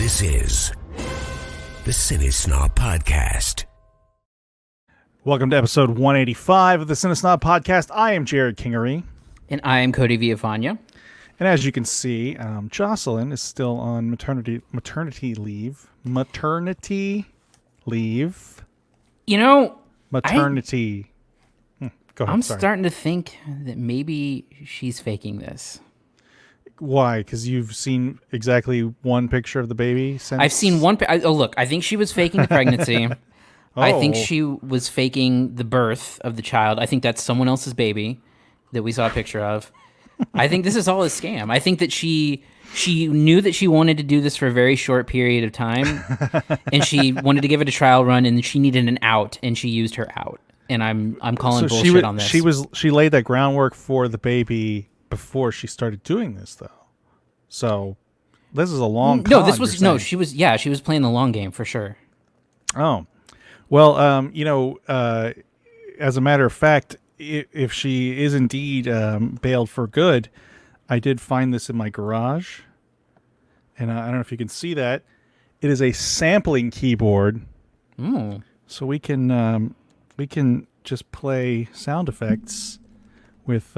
This is the CineSnob Podcast. Welcome to episode 185 of the CineSnob Podcast. I am Jerrod Kingery. And I am Cody Villafana. And as you can see, Jocelyn is still on maternity leave. Maternity leave. You know, maternity. Go ahead. I'm starting to think that maybe she's faking this. Why? Because you've seen exactly one picture of the baby since? I've seen one. Look, I think she was faking the pregnancy. I think Oh. she was faking the birth of the child. I think that's someone else's baby that we saw a picture of. I think this is all a scam. I think that she knew that she wanted to do this for a very short period of time, and she wanted to give it a trial run, and she needed an out, and she used her out. And I'm calling bullshit on this. She laid that groundwork for the baby before she started doing this, though. So this is a long. No, this was no. She was playing the long game for sure. Oh, well, as a matter of fact, if she is indeed bailed for good, I did find this in my garage, and I don't know if you can see that. It is a sampling keyboard, so we can just play sound effects with,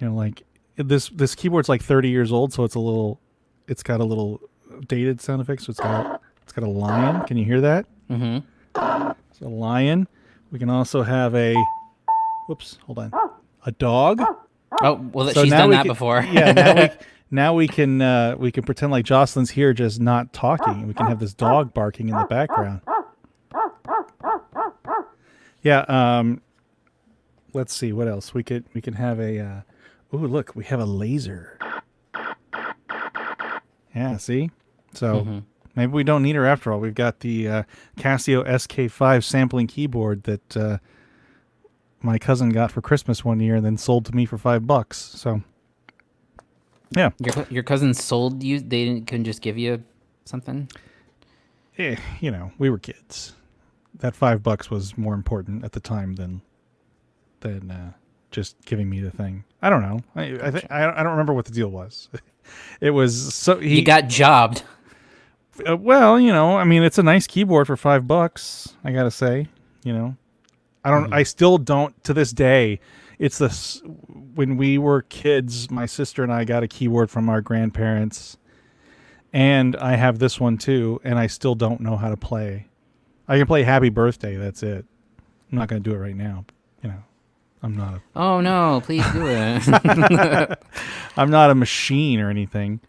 like this keyboard's like 30 years old, so it's got a little dated sound effect. So it's got a lion. Can you hear that? Mm-hmm. It's a lion. We can also have a dog. Oh, well, So she's now done we that can- before. Yeah, now we can pretend like Jocelyn's here, just not talking. We can have this dog barking in the background. Yeah. Let's see what else we can have a. Look, we have a laser. Yeah. See, so maybe we don't need her after all. We've got the Casio SK5 sampling keyboard that my cousin got for Christmas one year and then sold to me for $5. So, yeah. Your cousin sold you? They couldn't just give you something? We were kids. That $5 was more important at the time than just giving me the thing. I don't know. I don't remember what the deal was. It was so You got jobbed. It's a nice keyboard for $5. I gotta say, I still don't to this day. It's this when we were kids. My sister and I got a keyboard from our grandparents, and I have this one too. And I still don't know how to play. I can play Happy Birthday. That's it. I'm not going to do it right now. I'm not a... Oh, no, please do it. I'm not a machine or anything.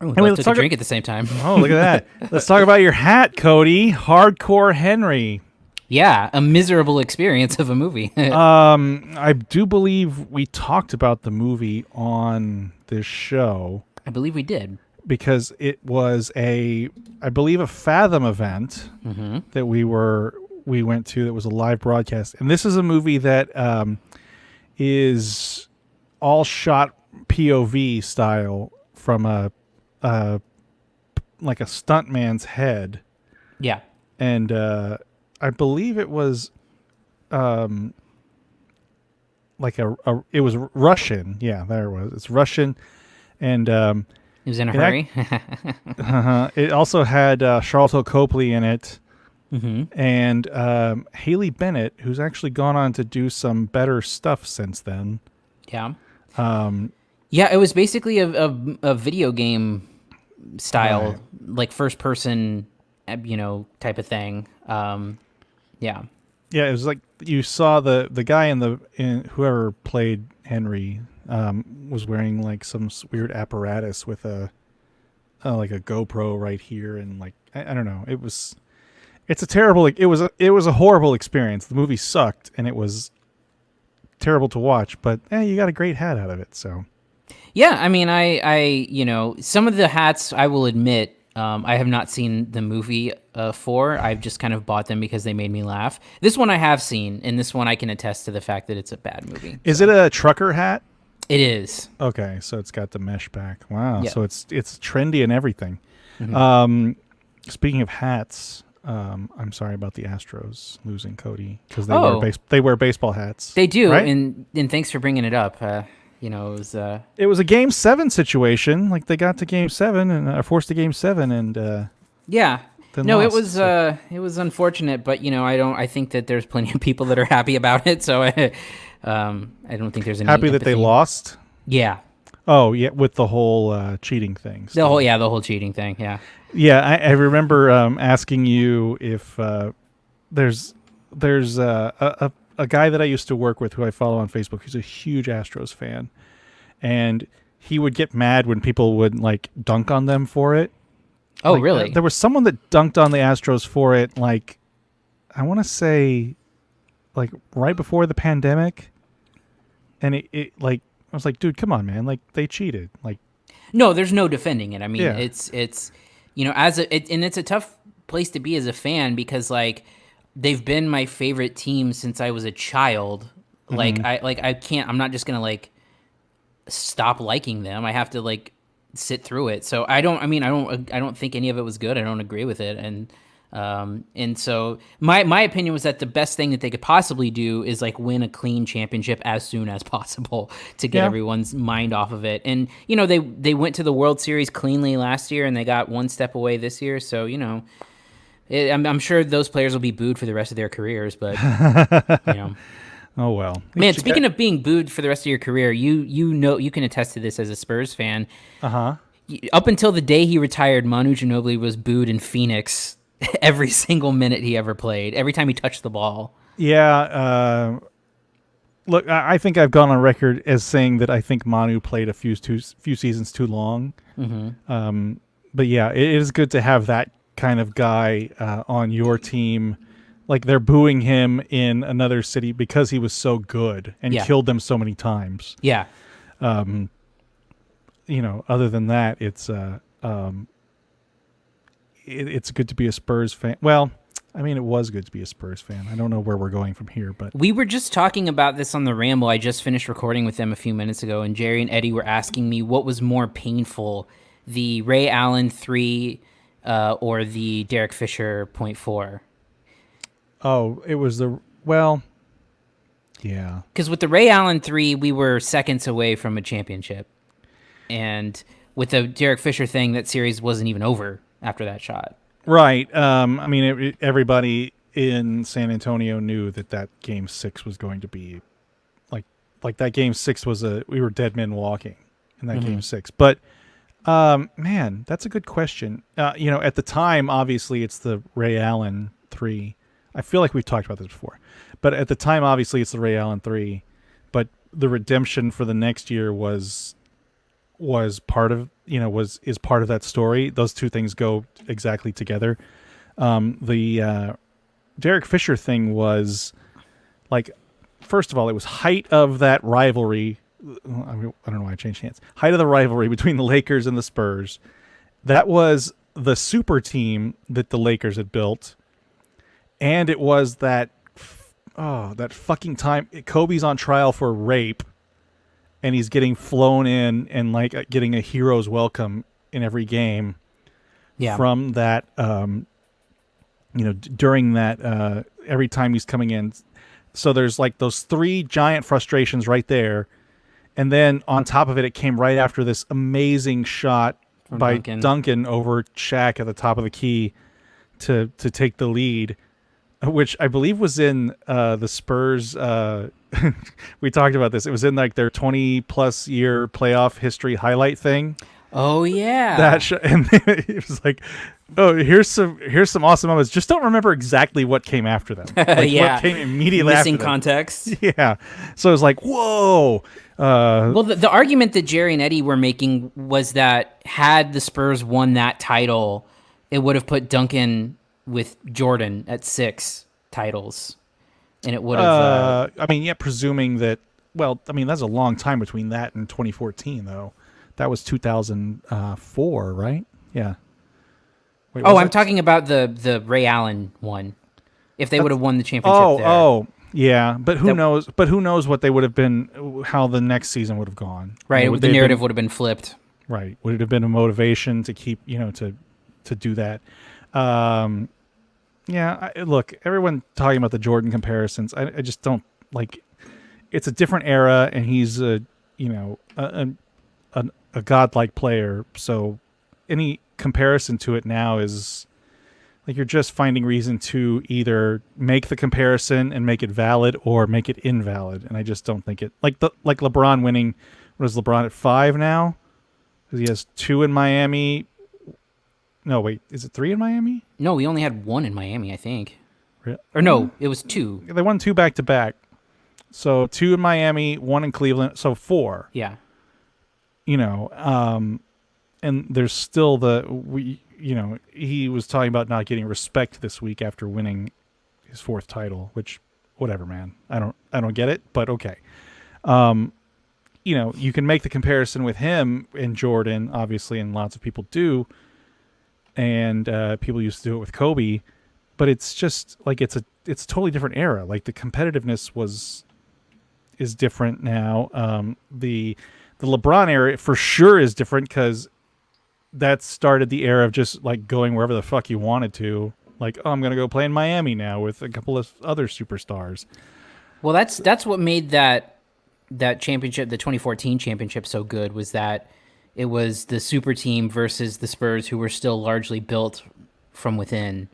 Ooh, Anyway, let's take a drink at the same time. Oh, look at that. Let's talk about your hat, Cody. Hardcore Henry. Yeah, a miserable experience of a movie. I do believe we talked about the movie on this show. I believe we did. Because it was I believe a Fathom event that we went to that was a live broadcast. And this is a movie that is all shot POV style from a stuntman's head. Yeah. And I believe it was it was Russian. Yeah, there it was. It's Russian. And it was in a hurry. It also had Charlton Copley in it. Mm-hmm. And Haley Bennett, who's actually gone on to do some better stuff since then. Yeah. It was basically a video game style, like first person, type of thing. Yeah. Yeah, it was like you saw the guy in whoever played Henry was wearing like some weird apparatus with a GoPro right here, and like I don't know. It's a terrible. It was a horrible experience. The movie sucked, and it was terrible to watch. But you got a great hat out of it. So yeah, I mean, I some of the hats I will admit I have not seen the movie for. I've just kind of bought them because they made me laugh. This one I have seen, and this one I can attest to the fact that it's a bad movie. Is it a trucker hat? It is. Okay, so it's got the mesh back. Wow, Yep. so it's trendy and everything. Mm-hmm. Speaking of hats. I'm sorry about the Astros losing, Cody, because they wear baseball hats. They do, right? and thanks for bringing it up. It was a Game 7 situation. Like, they got to Game 7 and are forced to Game 7, and yeah. then No, lost, it was unfortunate, but I think that there's plenty of people that are happy about it. So I don't think there's any happy that they empathy. lost. Yeah. Oh yeah, with the whole cheating thing. The whole cheating thing. Yeah. Yeah, I remember asking you if there's a guy that I used to work with who I follow on Facebook. He's a huge Astros fan, and he would get mad when people would like dunk on them for it. Oh, like, really? There was someone that dunked on the Astros for it. Like, I want to say, like right before the pandemic, and it like I was like, dude, come on, man! Like, they cheated. Like, no, there's no defending it. I mean, Yeah. it's and it's a tough place to be as a fan because like they've been my favorite team since I was a child. Like I can't. I'm not just gonna like stop liking them. I have to like sit through it. So I don't think any of it was good. I don't agree with it. And so my opinion was that the best thing that they could possibly do is like win a clean championship as soon as possible to get everyone's mind off of it. And they went to the World Series cleanly last year and they got one step away this year. So I'm sure those players will be booed for the rest of their careers, but oh well. Man, speaking of being booed for the rest of your career, you can attest to this as a Spurs fan. Up until the day he retired, Manu Ginobili was booed in Phoenix every single minute he ever played, every time he touched the ball. Yeah. Look, I think I've gone on record as saying that I think Manu played a few seasons too long. But yeah, it is good to have that kind of guy on your team. Like, they're booing him in another city because he was so good and killed them so many times. Yeah. Other than that, it's good to be a Spurs fan. Well, I mean, it was good to be a Spurs fan. I don't know where we're going from here, but we were just talking about this on the Ramble. I just finished recording with them a few minutes ago, and Jerry and Eddie were asking me what was more painful, the Ray Allen 3 or the Derek Fisher .4. Oh, it was yeah. Because with the Ray Allen 3, we were seconds away from a championship. And with the Derek Fisher thing, that series wasn't even over after that shot. Right. I mean, everybody in San Antonio knew that Game 6 was going to be like that Game 6 was we were dead men walking in that Game 6. But man, that's a good question. At the time, obviously, it's the Ray Allen 3. I feel like we've talked about this before, but at the time, obviously, it's the Ray Allen 3. But the redemption for the next year was part of is part of that story. Those two things go exactly together. The Derek Fisher thing was like, first of all, it was height of that rivalry. I don't know why I changed hands. Height of the rivalry between the Lakers and the Spurs. That was the super team that the Lakers had built. And it was that fucking time Kobe's on trial for rape, and he's getting flown in and like getting a hero's welcome in every game. Yeah. From that, during that, every time he's coming in. So there's like those three giant frustrations right there. And then on top of it, it came right after this amazing shot by Duncan over Shaq at the top of the key to take the lead, which I believe was in the Spurs. We talked about this. It was in like their 20+ year playoff history highlight thing. Oh yeah, and it was like, oh, here's some awesome moments. Just don't remember exactly what came after them. Like, what came immediately missing after them. context. Yeah, so it was like, whoa. Well, the argument that Jerry and Eddie were making was that had the Spurs won that title, it would have put Duncan with Jordan at 6 titles, and it would have. Presuming that. Well, I mean, that's a long time between that and 2014, though. That was 2004, right? Yeah. Wait, I'm talking about the Ray Allen one. If they would have won the championship there. Yeah. But who knows? But who knows what they would have been? How the next season would have gone? Right. The narrative would have been flipped. Right. Would it have been a motivation to keep? To do that? Look, everyone talking about the Jordan comparisons. I just don't like. It's a different era, and he's a a godlike player. So any comparison to it now is like you're just finding reason to either make the comparison and make it valid or make it invalid. And I just don't think it like LeBron winning. What is LeBron at 5 now? Because he has 2 in Miami. No, wait, is it 3 in Miami? No, we only had 1 in Miami, I think. Really? Or no, it was 2. They won 2 back to back. So 2 in Miami, 1 in Cleveland, so 4. Yeah. And there's still he was talking about not getting respect this week after winning his 4th title, which whatever, man. I don't get it, but okay. You can make the comparison with him and Jordan, obviously, and lots of people do. And people used to do it with Kobe, but it's just like it's a totally different era. Like the competitiveness is different now. The LeBron era for sure is different because that started the era of just like going wherever the fuck you wanted to. Like, oh, I'm gonna go play in Miami now with a couple of other superstars. Well, that's what made that championship, the 2014 championship, so good, was that it was the super team versus the Spurs, who were still largely built from within.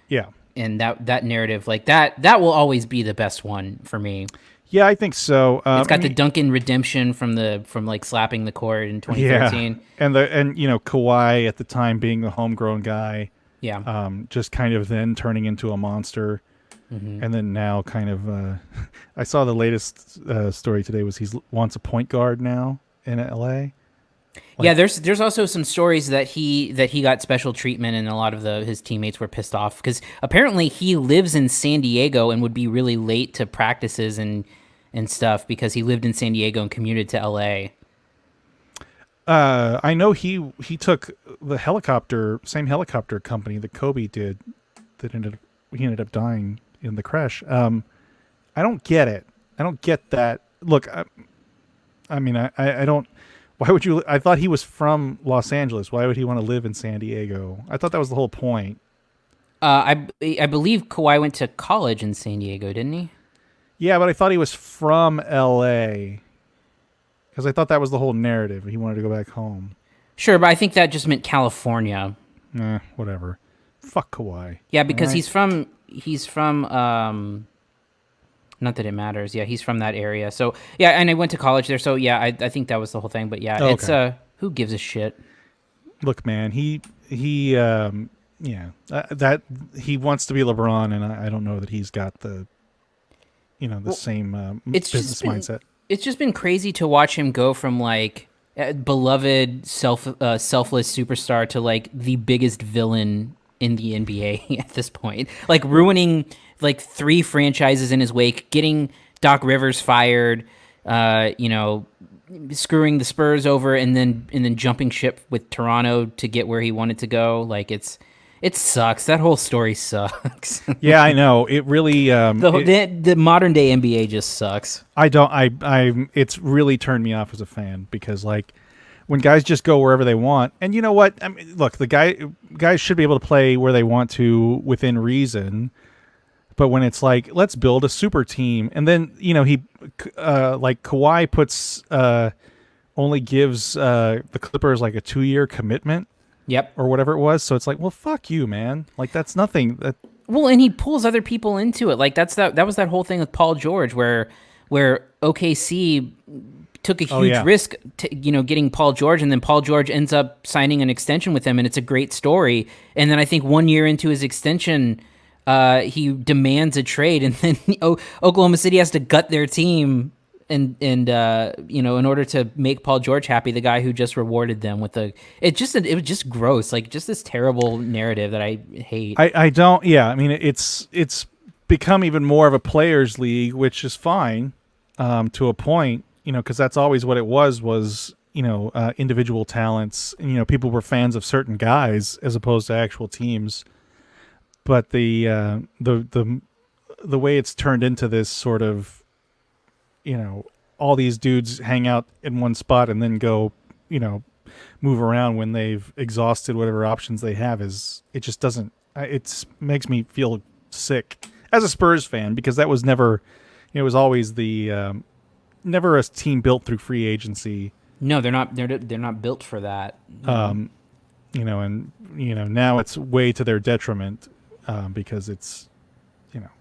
Yeah. And that narrative, like that will always be the best one for me. Yeah, I think so. It's got the Duncan redemption from like slapping the court in 2013. Yeah. And Kawhi at the time being the homegrown guy. Yeah. Just kind of then turning into a monster. Mm-hmm. And then now kind of I saw the latest story today was he wants a point guard now in LA. Yeah, there's also some stories that he got special treatment, and a lot of his teammates were pissed off because apparently he lives in San Diego and would be really late to practices and stuff because he lived in San Diego and commuted to LA. I know he took the same helicopter company that Kobe did that he ended up dying in the crash. I don't get it. I don't get that. Look, I mean, I don't. Why would you? I thought he was from Los Angeles. Why would he want to live in San Diego? I thought that was the whole point. I believe Kawhi went to college in San Diego, didn't he? Yeah, but I thought he was from L.A. because I thought that was the whole narrative. He wanted to go back home. Sure, but I think that just meant California. Whatever. Fuck Kawhi. Yeah, because he's from not that it matters. Yeah, he's from that area. So, yeah, and I went to college there. So, yeah, I think that was the whole thing. But, yeah, It's who gives a shit? Look, man, he wants to be LeBron, and I don't know that he's got the same business mindset. It's just been crazy to watch him go from, like, beloved, selfless superstar to, like, the biggest villain in the NBA at this point. Like, ruining like 3 franchises in his wake, getting Doc Rivers fired, screwing the Spurs over, and then jumping ship with Toronto to get where he wanted to go. Like it sucks. That whole story sucks. Yeah, I know. It really the modern day NBA just sucks. It's really turned me off as a fan because like when guys just go wherever they want, and you know what? I mean, look, guys should be able to play where they want to within reason. But when it's like, let's build a super team, and then he like Kawhi puts only gives the Clippers like a 2-year commitment, yep, or whatever it was. So it's like, well, fuck you, man. Like that's nothing. Well, and he pulls other people into it. Like that was that whole thing with Paul George, where OKC took a huge risk, getting Paul George, and then Paul George ends up signing an extension with him, and it's a great story. And then I think 1 year into his extension, he demands a trade, and then Oklahoma City has to gut their team, and in order to make Paul George happy, the guy who just rewarded them with it was just gross, like just this terrible narrative that I hate. I don't. Yeah, I mean it's become even more of a players' league, which is fine to a point, because that's always what it was. Individual talents, and people were fans of certain guys as opposed to actual teams. But the way it's turned into this sort of, all these dudes hang out in one spot and then go, move around when they've exhausted whatever options they have it just doesn't. It makes me feel sick as a Spurs fan because that was never, it was always the, never a team built through free agency. No, they're not. They're not built for that. And now it's way to their detriment because it's,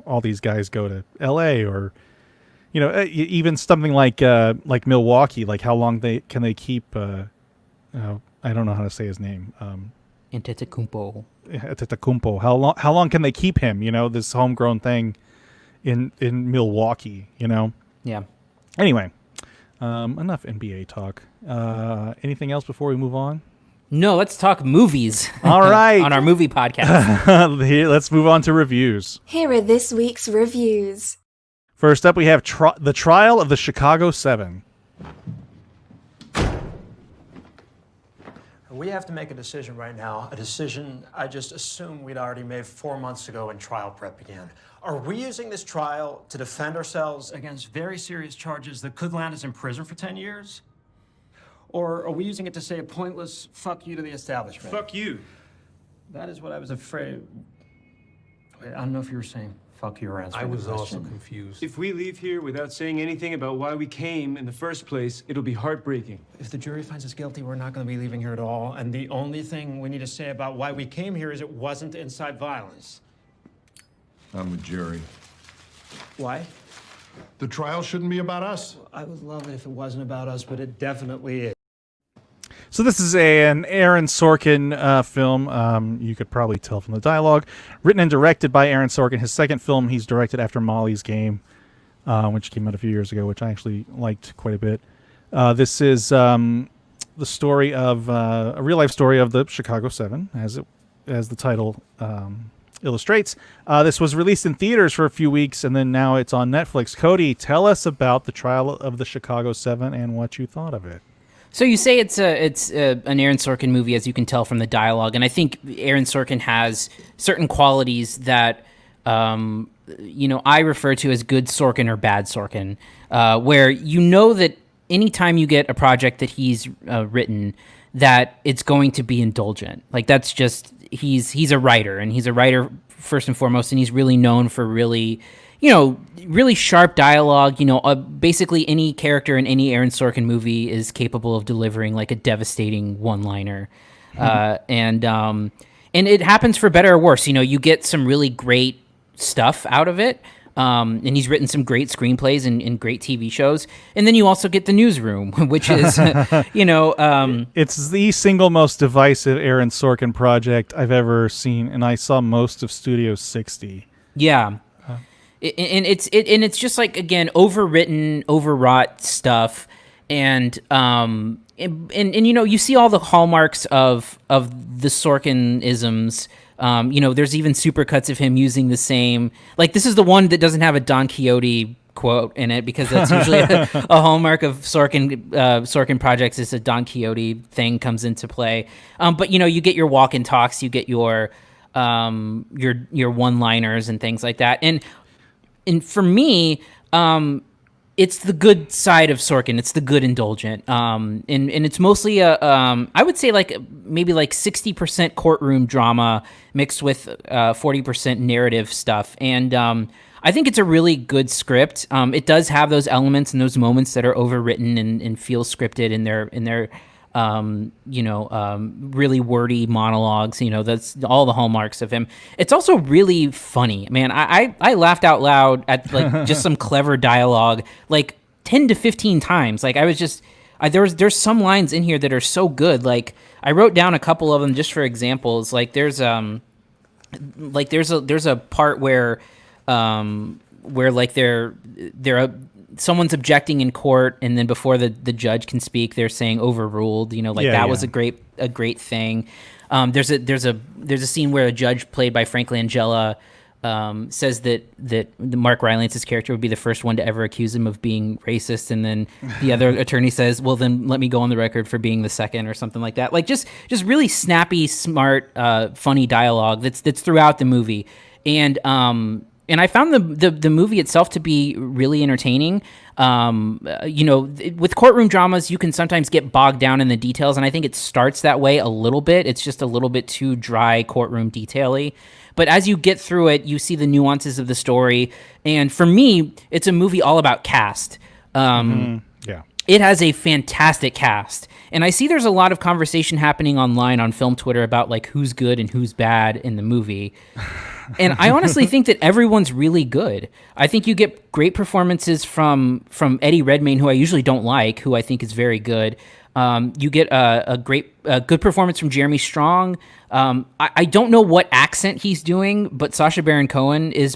all these guys go to L.A. or, even something like Milwaukee. Like how long can they keep? I don't know how to say his name. Antetokounmpo. Antetokounmpo. How long can they keep him? This homegrown thing in Milwaukee. Yeah. Anyway, enough NBA talk. Anything else before we move on? No, let's talk movies. All right. On our movie podcast. Let's move on to reviews. Here are this week's reviews. First up, we have The Trial of the Chicago 7. We have to make a decision right now, a decision I just assumed we'd already made 4 months ago when trial prep began. Are we using this trial to defend ourselves against very serious charges that could land us in prison for 10 years? Or are we using it to say a pointless fuck you to the establishment? Fuck you. That is what I was afraid. Wait, I don't know if you were saying fuck you or answering I was the also question. confused. If we leave here without saying anything about why we came in the first place, it'll be heartbreaking. If the jury finds us guilty, we're not going to be leaving here at all. And the only thing we need to say about why we came here is it wasn't incite violence. I'm with Jerry. Why? The trial shouldn't be about us. I would love it if it wasn't about us, but it definitely is. So this is an Aaron Sorkin film. You could probably tell from the dialogue. Written and directed by Aaron Sorkin. His second film he's directed after Molly's Game, which came out a few years ago, which I actually liked quite a bit. This is the story of a real-life story of the Chicago 7, as the title illustrates. This was released in theaters for a few weeks, and then now it's on Netflix. Cody, tell us about the trial of the Chicago 7 and what you thought of it. So you say it's an Aaron Sorkin movie, as you can tell from the dialogue, and I think Aaron Sorkin has certain qualities that I refer to as good Sorkin or bad Sorkin, where that anytime you get a project that he's written, that it's going to be indulgent. Like that's just he's a writer, and he's a writer first and foremost, and he's really known for really sharp dialogue. Basically any character in any Aaron Sorkin movie is capable of delivering like a devastating one-liner. And it happens for better or worse. You get some really great stuff out of it. And he's written some great screenplays and great TV shows. And then you also get the Newsroom, which is, it's the single most divisive Aaron Sorkin project I've ever seen. And I saw most of Studio 60. Yeah. It's just like, again, overwritten, overwrought stuff, and you see all the hallmarks of the Sorkin-isms. There's even supercuts of him using the same. Like this is the one that doesn't have a Don Quixote quote in it, because that's usually a hallmark of Sorkin projects. Is a Don Quixote thing comes into play. But you get your walk and talks, you get your one-liners and things like that, And for me, it's the good side of Sorkin. It's the good indulgent. And it's mostly I would say maybe 60% courtroom drama mixed with 40% narrative stuff. And I think it's a really good script. It does have those elements and those moments that are overwritten and feel scripted in their really wordy monologues. That's all the hallmarks of him. It's also really funny, man. I laughed out loud at just some clever dialogue, 10 to 15 times. There's some lines in here that are so good. I wrote down a couple of them just for examples. There's a part where someone's objecting in court, and then before the judge can speak, they're saying overruled. That was a great thing. There's a scene where a judge played by Frank Langella says that Mark Rylance's character would be the first one to ever accuse him of being racist, and then the other attorney says, "Well, then let me go on the record for being the second," or something like that. Just really snappy, smart, funny dialogue that's throughout the movie, and I found the movie itself to be really entertaining. With courtroom dramas, you can sometimes get bogged down in the details, and I think it starts that way a little bit. It's just a little bit too dry courtroom detail-y. But as you get through it, you see the nuances of the story. And for me, it's a movie all about cast. Yeah. It has a fantastic cast. And I see there's a lot of conversation happening online on film Twitter about like who's good and who's bad in the movie. And I honestly think that everyone's really good. I think you get great performances from Eddie Redmayne, who I usually don't like, who I think is very good. You get a good performance from Jeremy Strong. I don't know what accent he's doing, but Sacha Baron Cohen is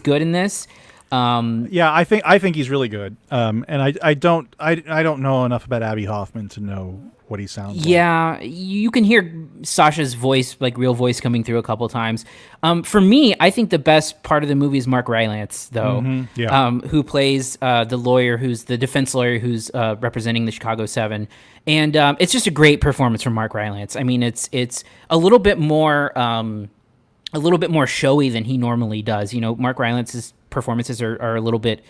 good in this. Yeah, I think he's really good. And I don't know enough about Abby Hoffman to know what he sounds like. Yeah, you can hear Sasha's voice, like real voice, coming through a couple times. For me, I think the best part of the movie is Mark Rylance, though, who plays the lawyer, who's the defense lawyer who's representing the Chicago 7. And it's just a great performance from Mark Rylance. I mean, it's a little bit more showy than he normally does. You know, Mark Rylance's performances are a little bit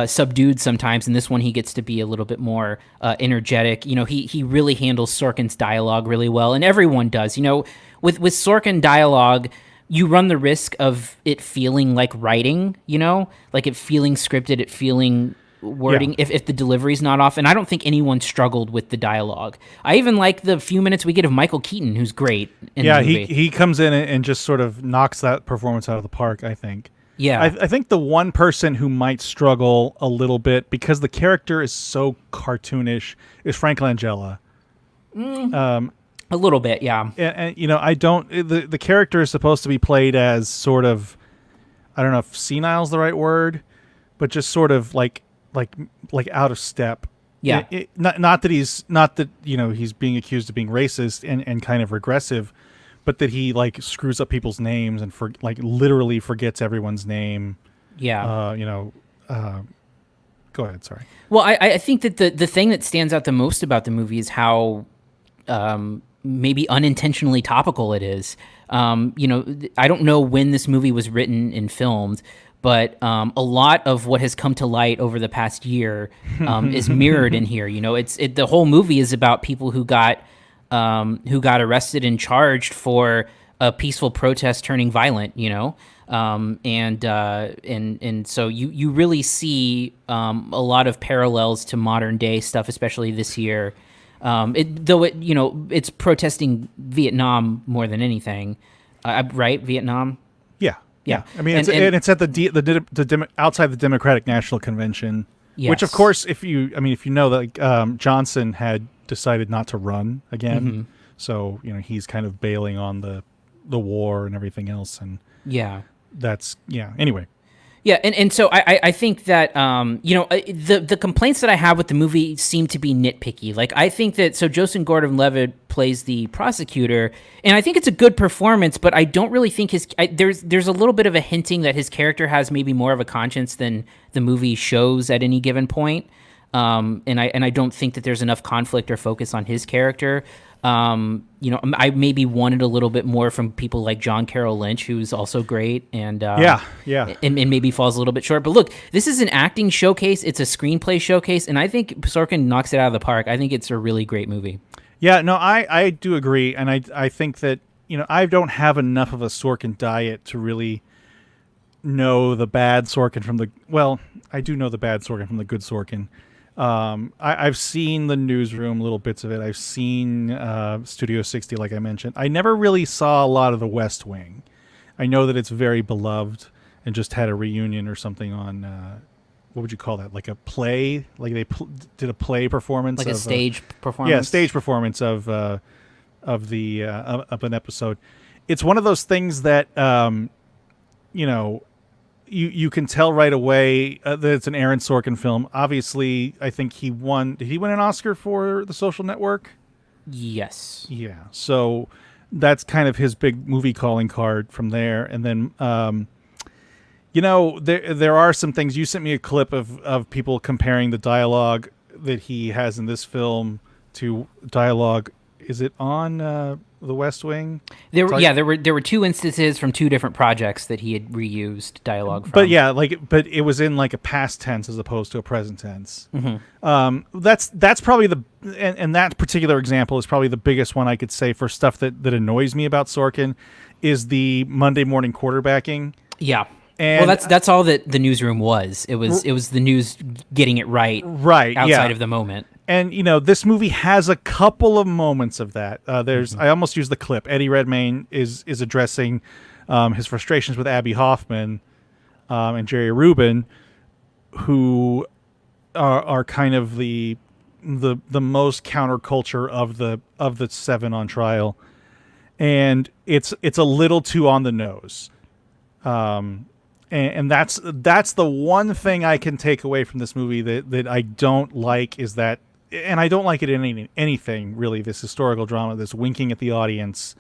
subdued sometimes. In this one, he gets to be a little bit more energetic. You know, he really handles Sorkin's dialogue really well, and everyone does. You know, with Sorkin dialogue, you run the risk of it feeling like writing. You know, like it feeling scripted, it feeling wording if the delivery's not off. And I don't think anyone struggled with the dialogue. I even like the few minutes we get of Michael Keaton, who's great in the movie. he comes in and just sort of knocks that performance out of the park, I think. Yeah. I think the one person who might struggle a little bit because the character is so cartoonish is Frank Langella. A little bit, yeah. And you know, the character is supposed to be played as sort of, I don't know if senile is the right word, but just sort of like out of step. Yeah. Not that you know, he's being accused of being racist and kind of regressive, but that he like screws up people's names and literally forgets everyone's name. Yeah. You know, go ahead. Sorry. Well, I think that the thing that stands out the most about the movie is how maybe unintentionally topical it is. You know, I don't know when this movie was written and filmed, but a lot of what has come to light over the past year is mirrored in here. You know, the whole movie is about people who got arrested and charged for a peaceful protest turning violent. You know, and so you really see a lot of parallels to modern day stuff, especially this year. It's protesting Vietnam more than anything, right? Vietnam. Yeah. I mean, it's at the outside the Democratic National Convention, yes. Which of course, if you know that Johnson had decided not to run again, so you know he's kind of bailing on the war and everything else, and anyway. Yeah, and so I think that the complaints that I have with the movie seem to be nitpicky. Like I think that Jocelyn Gordon-Levitt plays the prosecutor, and I think it's a good performance, but I don't really think there's a little bit of a hinting that his character has maybe more of a conscience than the movie shows at any given point. And I don't think that there's enough conflict or focus on his character. I maybe wanted a little bit more from people like John Carroll Lynch, who's also great, and and maybe falls a little bit short. But look, this is an acting showcase; it's a screenplay showcase, and I think Sorkin knocks it out of the park. I think it's a really great movie. Yeah, no, I do agree, and I think that I don't have enough of a Sorkin diet to really know the bad Sorkin from the I do know the bad Sorkin from the good Sorkin. I've seen the Newsroom, little bits of it. I've seen Studio 60, like I mentioned. I never really saw a lot of The West Wing. I know that it's very beloved and just had a reunion or something on, what would you call that? Like a play? Like they did a play performance? Like a stage performance? Yeah, stage performance of an episode. It's one of those things that, You can tell right away that it's an Aaron Sorkin film. Obviously, I think he won. Did he win an Oscar for The Social Network? Yes. Yeah. So that's kind of his big movie calling card from there. And then, there are some things. You sent me a clip of people comparing the dialogue that he has in this film to dialogue. Is it on The West Wing? There were two instances from two different projects that he had reused dialogue from. But it was in like a past tense as opposed to a present tense. Mm-hmm. That's probably and that particular example is probably the biggest one I could say for stuff that annoys me about Sorkin is the Monday morning quarterbacking. Yeah. And that's all that the Newsroom was. It was the news getting it right outside of the moment. And this movie has a couple of moments of that. I almost used the clip. Eddie Redmayne is addressing his frustrations with Abby Hoffman and Jerry Rubin, who are kind of the most counterculture of the 7 on trial, and it's a little too on the nose. And that's the one thing I can take away from this movie that I don't like is that, and I don't like it in anything really, this historical drama, this winking at the audience.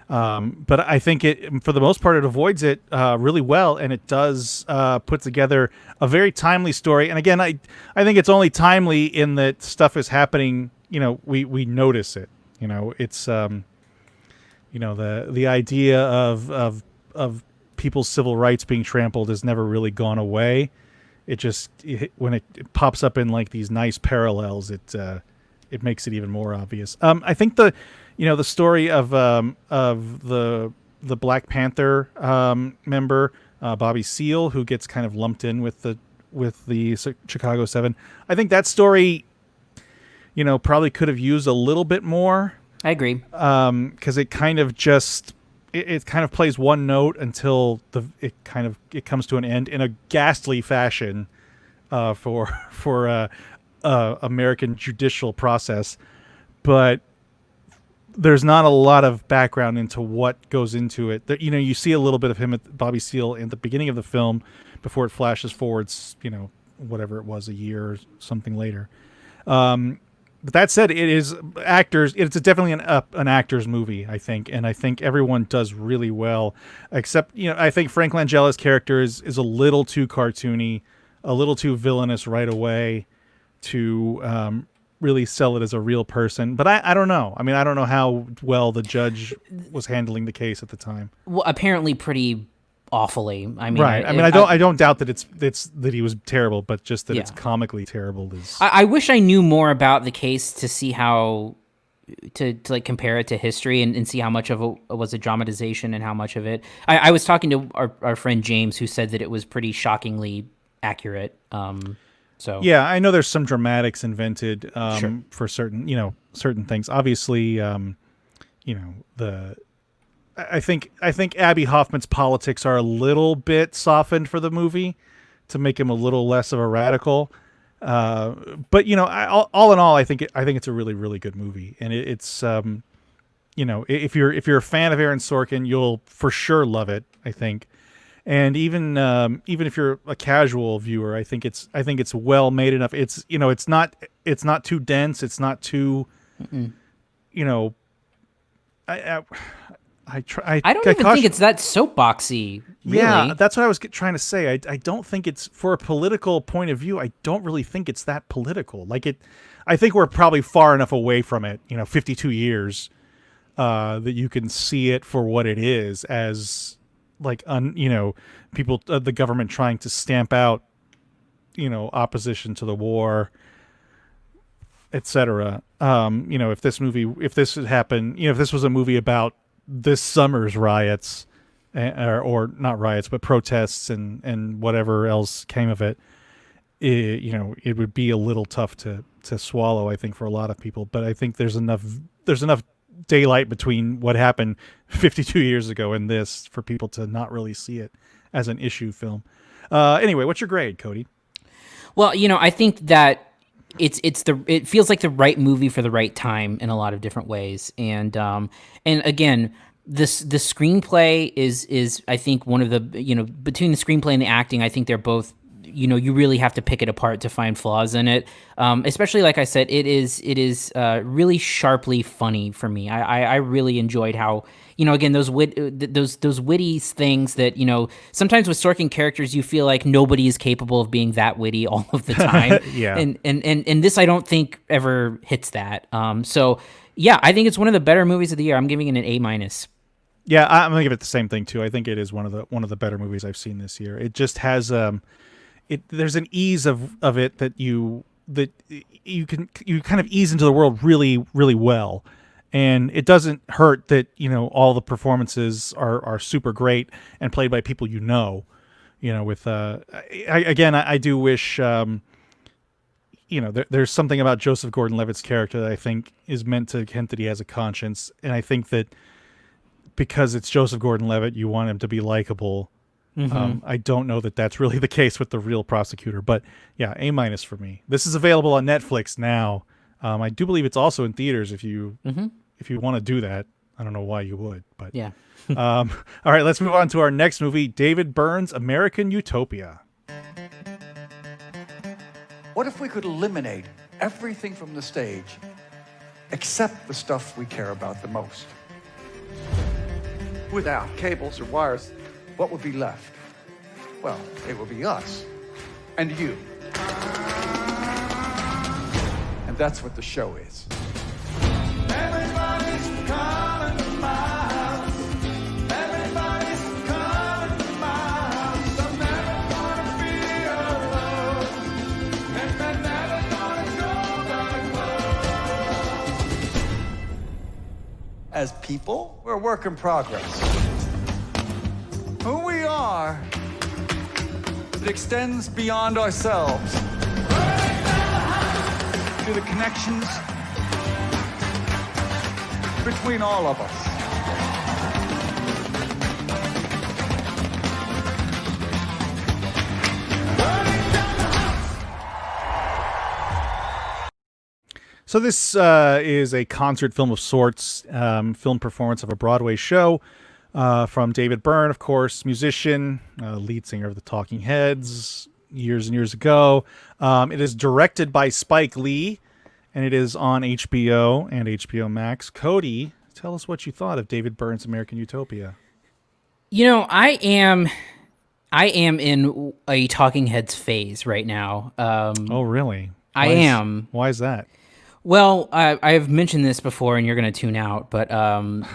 But I think it, for the most part, it avoids it really well, and it does put together a very timely story. And again, I think it's only timely in that stuff is happening. We notice it. It's the idea of people's civil rights being trampled has never really gone away. When it pops up in like these nice parallels, it makes it even more obvious. I think the story of the Black Panther member Bobby Seale, who gets kind of lumped in with the Chicago 7. I think that story, probably could have used a little bit more. I agree. Because it kind of just it kind of plays one note until it comes to an end in a ghastly fashion for American judicial process, but there's not a lot of background into what goes into it. You see a little bit of him at Bobby Seale in the beginning of the film before it flashes forwards, whatever it was, a year or something later. But that said, it is actors. It's definitely an actor's movie, I think, and I think everyone does really well. Except, I think Frank Langella's character is a little too cartoony, a little too villainous right away to really sell it as a real person. But I don't know. I mean, I don't know how well the judge was handling the case at the time. Well, apparently pretty awfully. I mean, right. I don't doubt that it's that he was terrible, but just that it's comically terrible is. I wish I knew more about the case to see how to like compare it to history and see how much of it was a dramatization and how much of it. I was talking to our friend James, who said that it was pretty shockingly accurate. So yeah, I know there's some dramatics invented Sure. for certain things. Obviously, I think Abby Hoffman's politics are a little bit softened for the movie to make him a little less of a radical. But all in all, I think it's a really, really good movie, and it's if you're a fan of Aaron Sorkin, you'll for sure love it. I think, and even if you're a casual viewer, I think it's well made enough. It's it's not too dense. It's not too I don't even think it's that soapboxy. Really. Yeah, that's what I was trying to say. I don't think it's, for a political point of view, I don't really think it's that political. I think we're probably far enough away from it, 52 years, that you can see it for what it is, as people, the government trying to stamp out, opposition to the war, etc. If this had happened, if this was a movie about this summer's riots, or not riots, but protests and whatever else came of it, it would be a little tough to swallow, I think, for a lot of people. But I think there's enough daylight between what happened 52 years ago and this for people to not really see it as an issue film. Anyway, what's your grade, Cody? Well, I think that it feels like the right movie for the right time in a lot of different ways, and again, the screenplay is I think one of the between the screenplay and the acting, I think they're both, you really have to pick it apart to find flaws in it. Especially, like I said, it is really sharply funny for me. I really enjoyed how, again, those witty things that, sometimes with Sorkin characters, you feel like nobody is capable of being that witty all of the time. Yeah. And this, I don't think ever hits that. So yeah, I think it's one of the better movies of the year. I'm giving it an A-. Yeah, I'm gonna give it the same thing too. I think it is one of the better movies I've seen this year. It just has there's an ease of it that you kind of ease into the world really, really well. And it doesn't hurt that, all the performances are super great and played by people with I do wish there's something about Joseph Gordon-Levitt's character that I think is meant to hint that he has a conscience, and I think that because it's Joseph Gordon-Levitt, you want him to be likable. I don't know that that's really the case with the real prosecutor, but yeah, A- for me. This is available on Netflix now. I do believe it's also in theaters if you want to do that. I don't know why you would, but Yeah. all right, let's move on to our next movie, David Byrne's American Utopia. What if we could eliminate everything from the stage except the stuff we care about the most? Without cables or wires, what would be left? Well, it would be us and you. And that's what the show is. Everybody's coming to my house. Everybody's coming to my house. I'm never gonna be alone. And I'm never gonna go back home. As people, we're a work in progress. Who we are, it extends beyond ourselves to the connections between all of us. So this is a concert film of sorts, film performance of a Broadway show from David Byrne, of course, musician, lead singer of the Talking Heads years and years ago. It is directed by Spike Lee, and it is on HBO and HBO Max. Cody, tell us what you thought of David Byrne's American Utopia. I am in a Talking Heads phase right now. Oh, really? I am. Why is that? Well, I've mentioned this before, and you're going to tune out, but Adam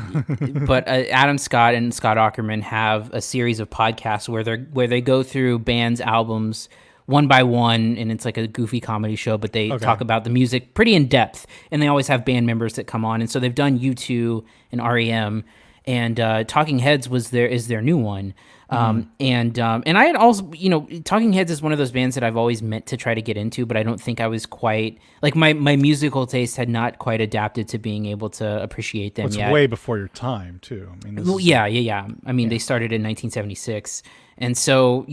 Scott and Scott Aukerman have a series of podcasts where they go through bands' albums one by one, and it's like a goofy comedy show, but they talk about the music pretty in depth, and they always have band members that come on, and so they've done U2 and REM, and Talking Heads is their new one. And I had also, Talking Heads is one of those bands that I've always meant to try to get into, but I don't think I was quite, like, my musical taste had not quite adapted to being able to appreciate them yet. It's way before your time, too. I mean, yeah. I mean, they started in 1976. And so,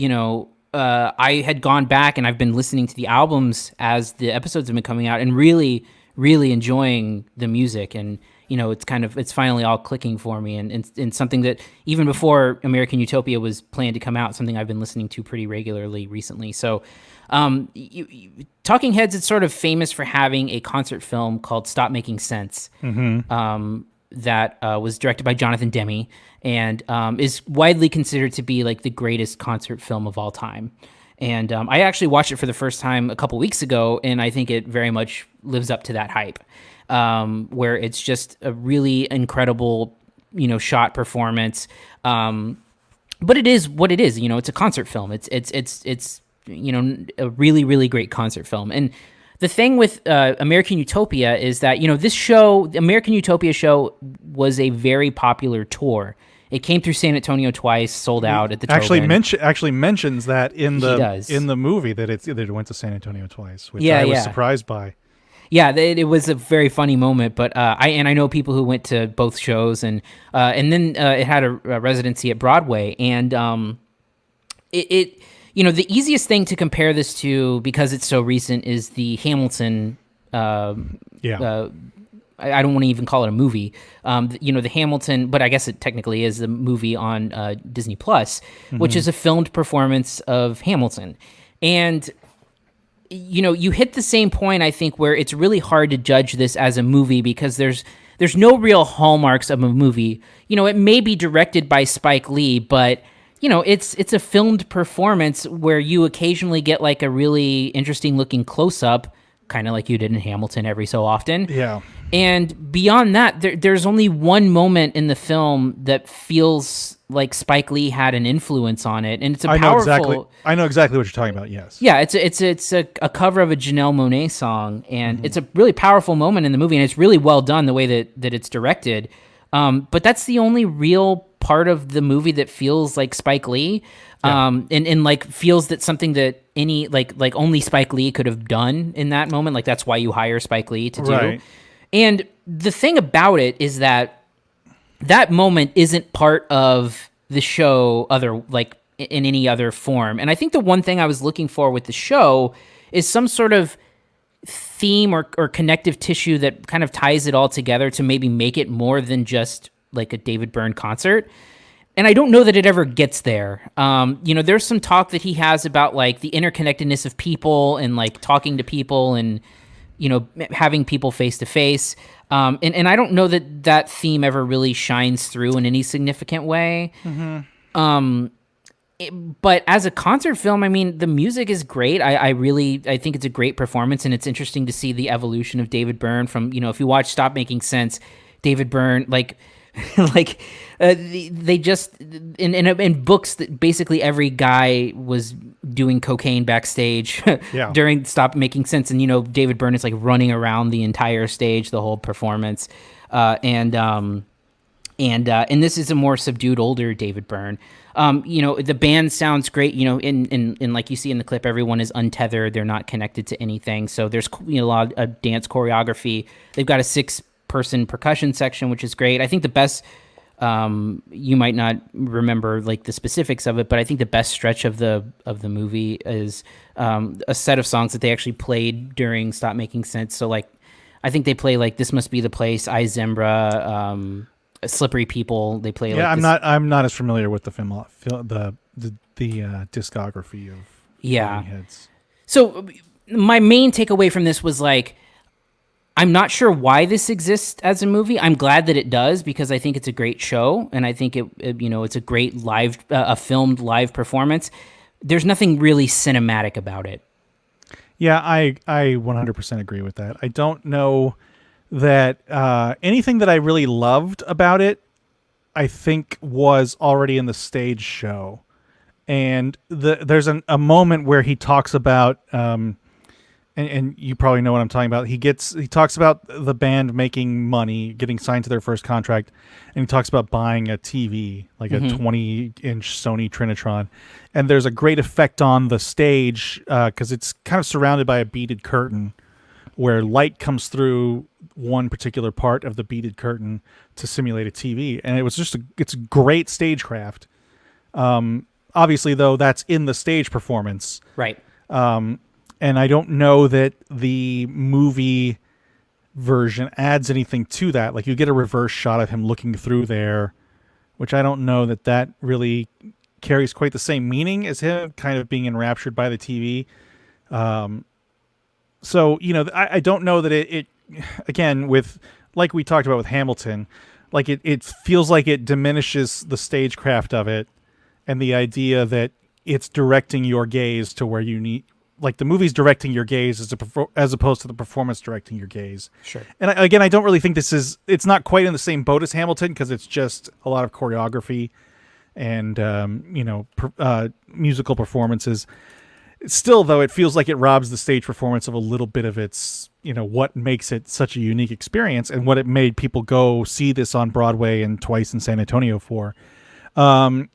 I had gone back and I've been listening to the albums as the episodes have been coming out and really, really enjoying the music. And, it's finally all clicking for me, and something that even before American Utopia was planned to come out, something I've been listening to pretty regularly recently. So, Talking Heads is sort of famous for having a concert film called Stop Making Sense, that was directed by Jonathan Demme, and is widely considered to be like the greatest concert film of all time. And I actually watched it for the first time a couple weeks ago, and I think it very much lives up to that hype. Where it's just a really incredible, shot performance. But it is what it is. It's a concert film. It's a really, really great concert film. And the thing with American Utopia is that, this show, the American Utopia show, was a very popular tour. It came through San Antonio twice, sold out at the Tobin. Actually mentions that in the movie that it went to San Antonio twice, which I was surprised by. Yeah, it was a very funny moment, but I know people who went to both shows, and then it had a residency at Broadway, and the easiest thing to compare this to, because it's so recent, is the Hamilton. I don't want to even call it a movie. The Hamilton, but I guess it technically is a movie on Disney Plus, which is a filmed performance of Hamilton, and. You hit the same point, I think, where it's really hard to judge this as a movie because there's no real hallmarks of a movie. It may be directed by Spike Lee, but it's a filmed performance where you occasionally get like a really interesting looking close up, kind of like you did in Hamilton every so often. Yeah. And beyond that, there's only one moment in the film that feels like Spike Lee had an influence on it, and it's I know exactly what you're talking about. Yes. Yeah, it's a cover of a Janelle Monáe song, and it's a really powerful moment in the movie, and it's really well done the way that it's directed. But that's the only real part of the movie that feels like Spike Lee, and like feels that something that any like only Spike Lee could have done in that moment. Like that's why you hire Spike Lee to do. Right. And the thing about it is that moment isn't part of the show in any other form. And I think the one thing I was looking for with the show is some sort of theme or connective tissue that kind of ties it all together to maybe make it more than just like a David Byrne concert. And I don't know that it ever gets there. There's some talk that he has about like the interconnectedness of people and like talking to people and, having people face to face. And I don't know that theme ever really shines through in any significant way. Mm-hmm. But as a concert film, I mean, the music is great. I think it's a great performance, and it's interesting to see the evolution of David Byrne from, if you watch Stop Making Sense, David Byrne, they just, in books, that basically every guy was doing cocaine backstage during Stop Making Sense. And, David Byrne is like running around the entire stage, the whole performance. And this is a more subdued, older David Byrne. The band sounds great. In like you see in the clip, everyone is untethered. They're not connected to anything. So there's a lot of dance choreography. They've got a 6-person percussion section, which is great. I think the best. You might not remember like the specifics of it, but I think the best stretch of the movie is a set of songs that they actually played during Stop Making Sense. So like, I think they play like "This Must Be the Place," "I Zembra," "Slippery People." They play. Yeah, like I'm not as familiar with the film, the discography of Heads. So my main takeaway from this was like, I'm not sure why this exists as a movie. I'm glad that it does because I think it's a great show, and I think it's a great live, a filmed live performance. There's nothing really cinematic about it. Yeah, I 100% agree with that. I don't know that anything that I really loved about it, I think was already in the stage show. And there's a moment where he talks about, and you probably know what I'm talking about. He talks about the band making money, getting signed to their first contract, and he talks about buying a TV, like a 20-inch Sony Trinitron. And there's a great effect on the stage because it's kind of surrounded by a beaded curtain, where light comes through one particular part of the beaded curtain to simulate a TV. And it was it's great stagecraft. Obviously, though, that's in the stage performance. Right. And I don't know that the movie version adds anything to that. Like you get a reverse shot of him looking through there, which I don't know that really carries quite the same meaning as him kind of being enraptured by the TV. So, I don't know that it again, with like we talked about with Hamilton, like it feels like it diminishes the stagecraft of it and the idea that it's directing your gaze to where you need. Like the movie's directing your gaze as opposed to the performance directing your gaze. Sure. And I don't really think it's not quite in the same boat as Hamilton because it's just a lot of choreography and, musical performances. Still, though, it feels like it robs the stage performance of a little bit of its, what makes it such a unique experience and what it made people go see this on Broadway and twice in San Antonio for. And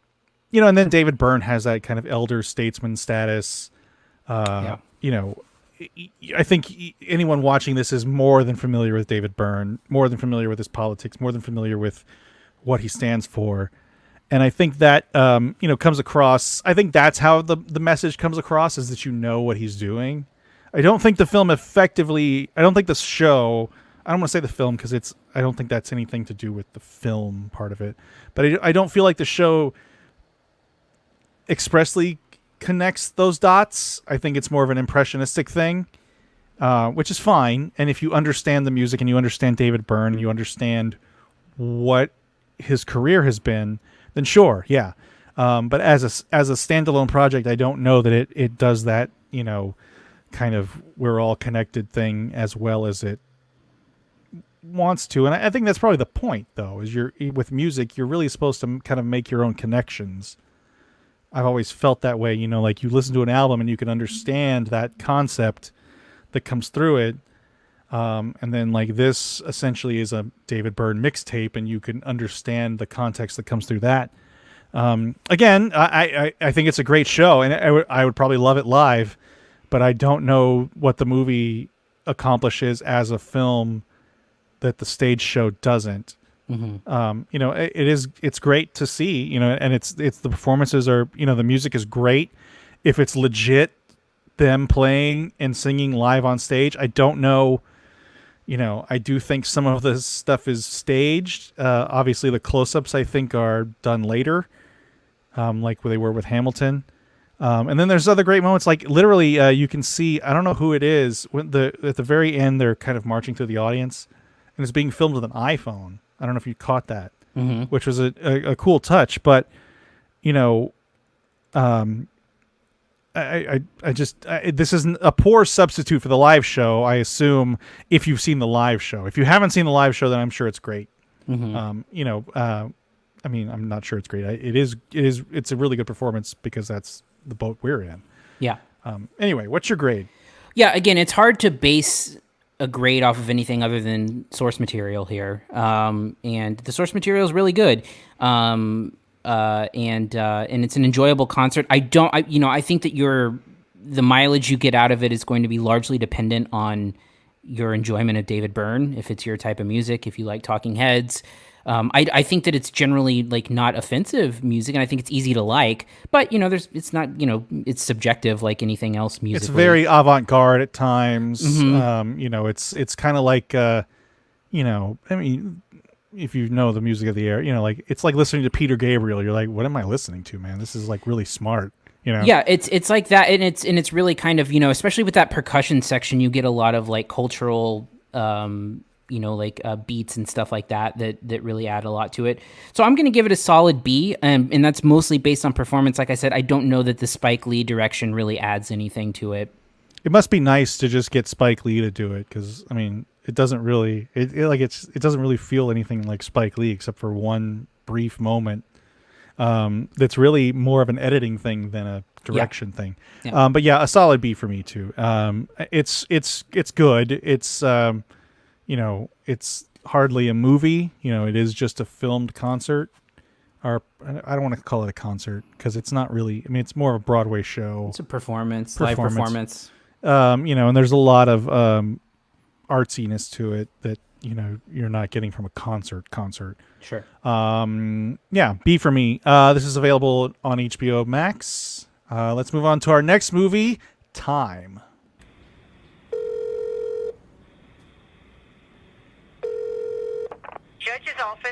then David Byrne has that kind of elder statesman status. I think anyone watching this is more than familiar with David Byrne, more than familiar with his politics, more than familiar with what he stands for. And I think that, comes across, I think that's how the message comes across is that what he's doing. I don't think the film I don't think the show, I don't want to say the film because I don't think that's anything to do with the film part of it. But I don't feel like the show expressly connects those dots. I think it's more of an impressionistic thing, which is fine. And if you understand the music and you understand David Byrne and you understand what his career has been, then sure, yeah. But as a standalone project, I don't know that it does that, kind of we're all connected thing as well as it wants to. And I think that's probably the point, though, is with music, you're really supposed to kind of make your own connections. I've always felt that way, like you listen to an album and you can understand that concept that comes through it. And then like this essentially is a David Byrne mixtape, and you can understand the context that comes through that. Again, I think it's a great show, and I would probably love it live, but I don't know what the movie accomplishes as a film that the stage show doesn't. You know, it's great to see, you know, and it's the performances are, you know, the music is great. If it's legit them playing and singing live on stage, I don't know. You know, I do think some of this stuff is staged. Obviously, the close-ups, I think, are done later, like they were with Hamilton. And then there's other great moments, like literally you can see, I don't know who it is, when at the very end, they're kind of marching through the audience, and it's being filmed with an iPhone. I don't know if you caught that, which was a cool touch. But, you know, this is a poor substitute for the live show, I assume, if you've seen the live show. If you haven't seen the live show, then I'm sure it's great. You know, I mean, I'm not sure it's great. It's a really good performance because that's the boat we're in. Yeah. Anyway, what's your grade? Yeah, again, it's hard to base a grade off of anything other than source material here. And the source material is really good. And it's an enjoyable concert. I think that the mileage you get out of it is going to be largely dependent on your enjoyment of David Byrne, if it's your type of music, if you like Talking Heads. I think that it's generally like not offensive music, and I think it's easy to like. But you know, it's not, you know, it's subjective like anything else musically. It's very avant-garde at times. You know, it's kind of like, you know, I mean, if you know the music of the era, you know, like it's like listening to Peter Gabriel. You're like, what am I listening to, man? This is like really smart. You know? Yeah, it's like that, and it's really kind of, you know, especially with that percussion section, you get a lot of like cultural, you know, like beats and stuff like that really add a lot to it. So I'm going to give it a solid B, and that's mostly based on performance. Like I said, I don't know that the Spike Lee direction really adds anything to it. It must be nice to just get Spike Lee to do it, because I mean, it doesn't really, it doesn't really feel anything like Spike Lee except for one brief moment. That's really more of an editing thing than a direction thing. Yeah. But yeah, a solid B for me too. It's good. It's, you know, it's hardly a movie. You know, it is just a filmed concert. Or I don't want to call it a concert because it's not really. I mean, it's more of a Broadway show. It's a performance. Live performance. You know, and there's a lot of artsiness to it that, you know, you're not getting from a concert. Sure. Yeah, B for me. This is available on HBO Max. Let's move on to our next movie, Time. Judge's office.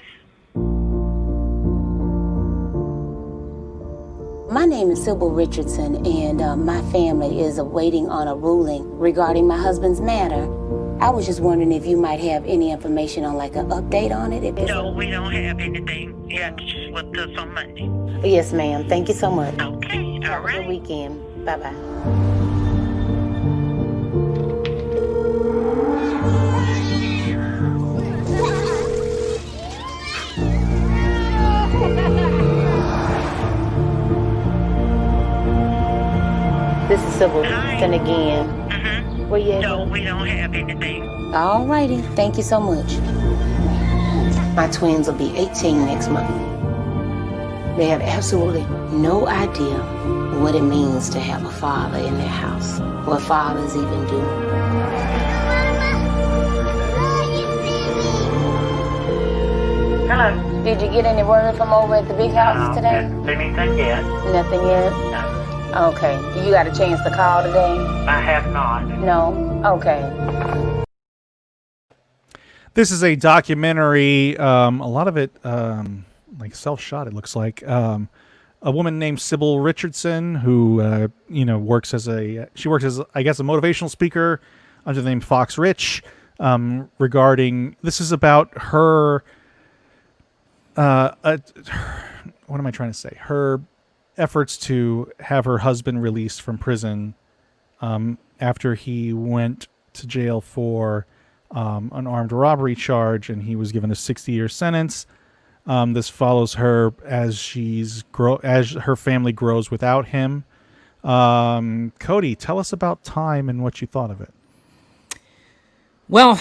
My name is Sybil Richardson, and my family is awaiting on a ruling regarding my husband's matter. I was just wondering if you might have any information on like an update on it. No, we don't have anything. You have to just look us on Monday. Yes, ma'am. Thank you so much. Okay, all Have a right. good weekend. Bye-bye. This is Sybil Richardson again. Where you at? No, we don't have anything. All righty. Thank you so much. My twins will be 18 next month. They have absolutely no idea what it means to have a father in their house, what fathers even do. Hello. Did you get any word from over at the big house today? Anything yet? Nothing yet? No. Okay. You got a chance to call today? I have not. No? Okay. This is a documentary, a lot of it like self-shot, it looks like. A woman named Sybil Richardson who, you know, works as I guess, a motivational speaker under the name Fox Rich, regarding, this is about her, what am I trying to say? Her efforts to have her husband released from prison after he went to jail for an armed robbery charge, and he was given a 60-year sentence. This follows her as as her family grows without him. Cody, tell us about Time and what you thought of it. Well,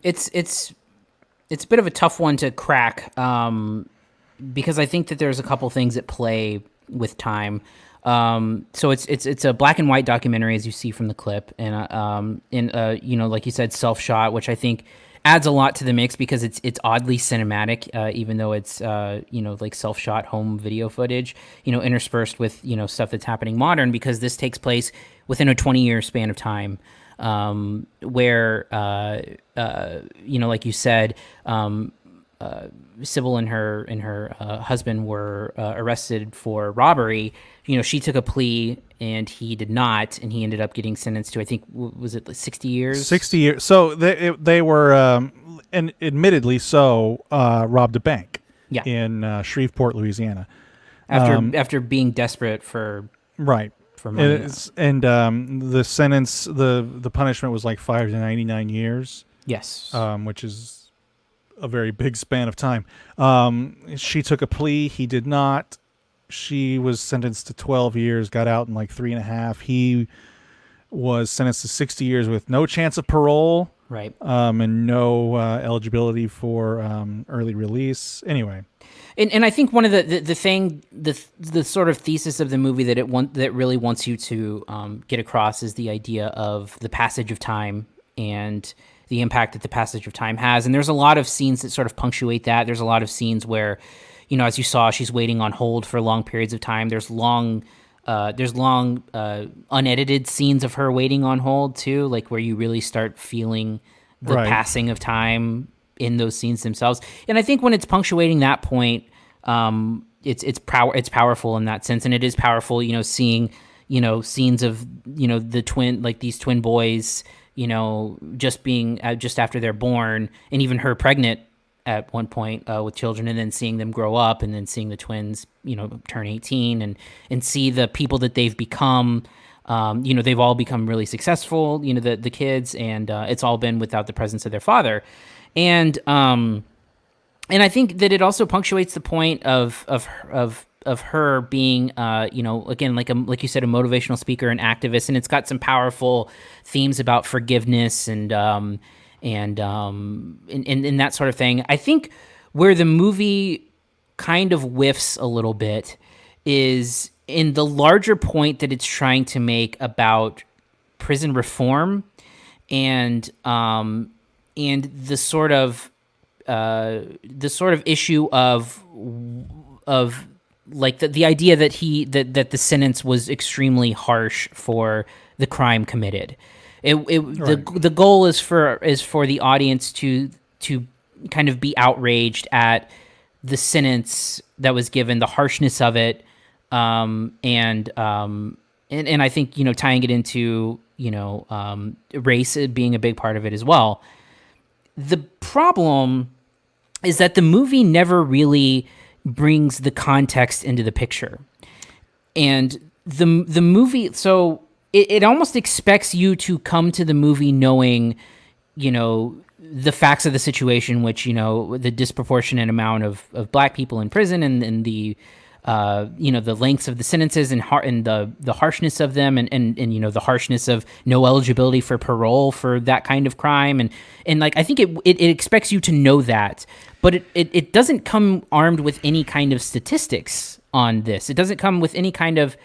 it's a bit of a tough one to crack because I think that there's a couple things at play with time. So it's a black and white documentary, as you see from the clip, and like you said, self-shot, which I think adds a lot to the mix because it's oddly cinematic, even though it's like self-shot home video footage, interspersed with stuff that's happening modern, because this takes place within a 20-year span of time, where like you said, Sybil and her husband were arrested for robbery. She took a plea and he did not, and he ended up getting sentenced to, I think, was it 60 years? 60 years. So they were, and admittedly so, robbed a bank in Shreveport, Louisiana. After being desperate for money. And the sentence, the punishment was like 5 to 99 years. Yes. Which is a very big span of time. She took a plea. He did not. She was sentenced to 12 years, got out in like 3.5. He was sentenced to 60 years with no chance of parole. Right. And no eligibility for early release. Anyway. And I think one of the sort of thesis of the movie that really wants you to get across is the idea of the passage of time and the impact that the passage of time has. And there's a lot of scenes that sort of punctuate that. There's a lot of scenes where, as you saw, she's waiting on hold for long periods of time. There's long unedited scenes of her waiting on hold too, like where you really start feeling the passing of time in those scenes themselves. And I think when it's punctuating that point, it's powerful in that sense. And it is powerful, seeing, scenes of, the twin, like these twin boys, just after they're born, and even her pregnant at one point with children, and then seeing them grow up, and then seeing the twins, turn 18 and see the people that they've become. They've all become really successful, the kids, and it's all been without the presence of their father. And I think that it also punctuates the point of her being, again, like you said, a motivational speaker and activist, and it's got some powerful themes about forgiveness and that sort of thing. I think where the movie kind of whiffs a little bit is in the larger point that it's trying to make about prison reform and the sort of issue of like the idea that the sentence was extremely harsh for the crime committed. The goal is for the audience to kind of be outraged at the sentence that was given, the harshness of it, and I think tying it into race being a big part of it as well. The problem is that the movie never really brings the context into the picture, and the movie, so it almost expects you to come to the movie knowing, the facts of the situation, which the disproportionate amount of black people in prison, and the the lengths of the sentences and the harshness of them, and the harshness of no eligibility for parole for that kind of crime, and like I think it expects you to know that, but it doesn't come armed with any kind of statistics on this. It doesn't come with any kind of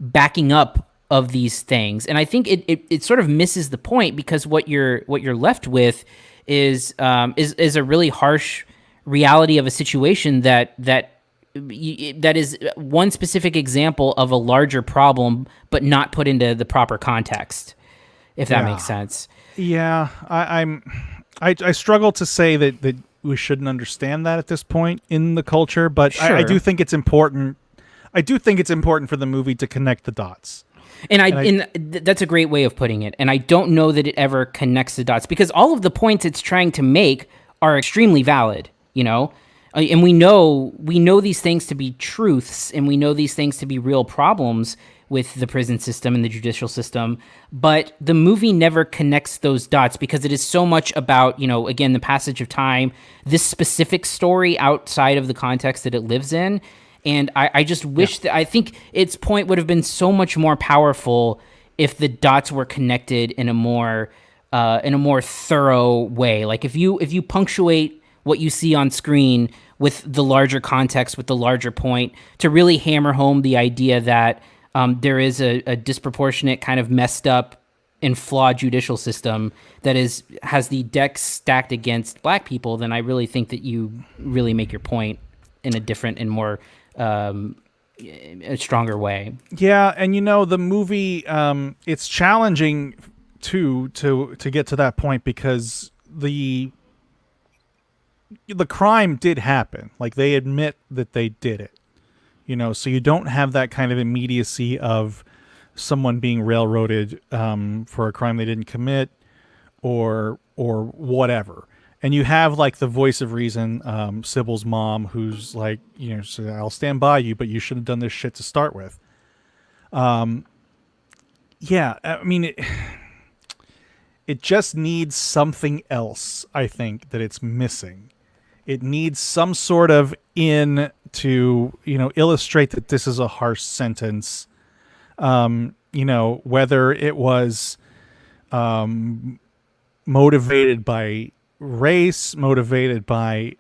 backing up of these things, and I think it sort of misses the point, because what you're left with is a really harsh reality of a situation that is one specific example of a larger problem, but not put into the proper context, if that makes sense. Yeah, I struggle to say that we shouldn't understand that at this point in the culture, but sure. I do think it's important. I do think it's important for the movie to connect the dots. And that's a great way of putting it. And I don't know that it ever connects the dots, because all of the points it's trying to make are extremely valid, and we know these things to be truths, and we know these things to be real problems with the prison system and the judicial system, but the movie never connects those dots, because it is so much about, again, the passage of time, this specific story outside of the context that it lives in. And I just wish that, I think its point would have been so much more powerful if the dots were connected in a more in a more thorough way. Like if you punctuate what you see on screen with the larger context, with the larger point, to really hammer home the idea that there is a disproportionate kind of messed up and flawed judicial system that has the deck stacked against black people, then I really think that you really make your point in a different and more a stronger way. Yeah, and the movie, it's challenging too to get to that point because the crime did happen. Like, they admit that they did it. So you don't have that kind of immediacy of someone being railroaded for a crime they didn't commit or whatever. And you have like the voice of reason, Sybil's mom, who's like, so I'll stand by you, but you should have done this shit to start with. Yeah, I mean, it just needs something else, I think, that it's missing. It needs some sort of to, illustrate that this is a harsh sentence. Whether it was motivated by race, motivated by,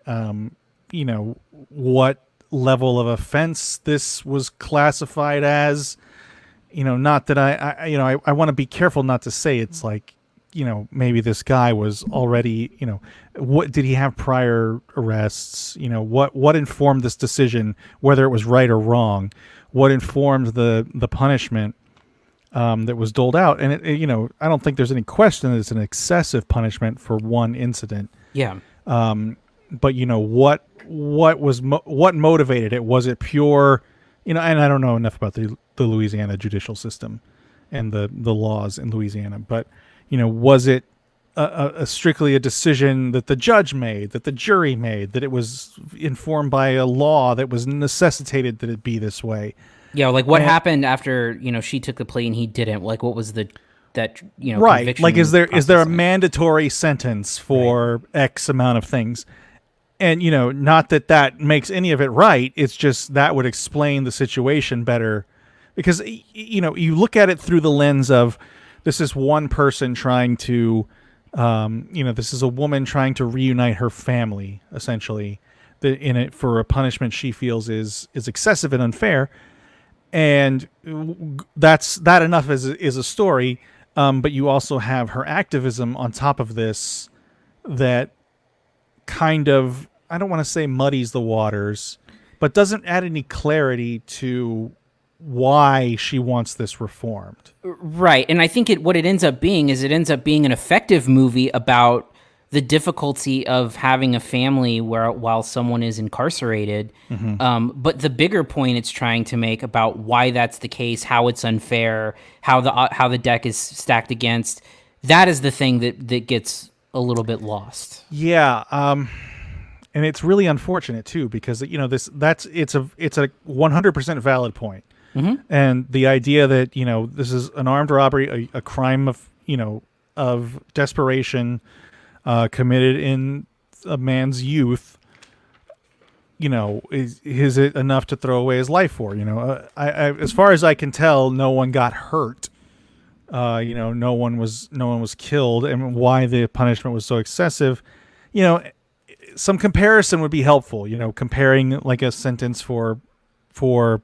what level of offense this was classified as, not that I want to be careful not to say it's like, maybe this guy was already, what did he have prior arrests? What informed this decision, whether it was right or wrong? What informed the punishment that was doled out? And I don't think there's any question that it's an excessive punishment for one incident. Yeah. But what motivated it? Was it pure? And I don't know enough about the Louisiana judicial system and the laws in Louisiana, but was it a strictly a decision that the judge made, that the jury made, that it was informed by a law that was necessitated that it be this way? Yeah, like what happened after she took the plea and he didn't? Like, what was that right? conviction Like, is there a process? mandatory sentence for X amount of things? And not that makes any of it right. It's just that would explain the situation better, because you look at it through the lens of, this is one person trying to, this is a woman trying to reunite her family, essentially, in it for a punishment she feels is excessive and unfair, and that enough is a story. But you also have her activism on top of this that kind of, I don't want to say muddies the waters, but doesn't add any clarity to why she wants this reformed. Right. And I think what it ends up being is it ends up being an effective movie about the difficulty of having a family while someone is incarcerated. Mm-hmm. But the bigger point it's trying to make about why that's the case, how it's unfair, how the deck is stacked against, that is the thing that gets a little bit lost. Yeah. And it's really unfortunate too, because it's a 100% valid point. Mm-hmm. And the idea that, this is an armed robbery, a crime of desperation committed in a man's youth, is it enough to throw away his life for? As far as I can tell, no one got hurt. No one was killed, and why the punishment was so excessive, some comparison would be helpful. Comparing like a sentence for a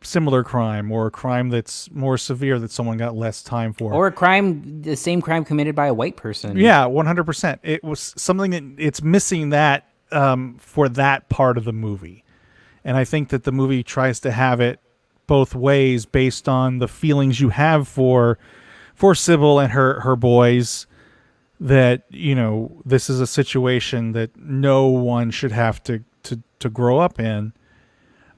similar crime, or a crime that's more severe that someone got less time for, or the same crime committed by a white person. Yeah, 100%. It was something that it's missing that for that part of the movie, and I think that the movie tries to have it both ways based on the feelings you have for Sybil and her boys. That this is a situation that no one should have to grow up in.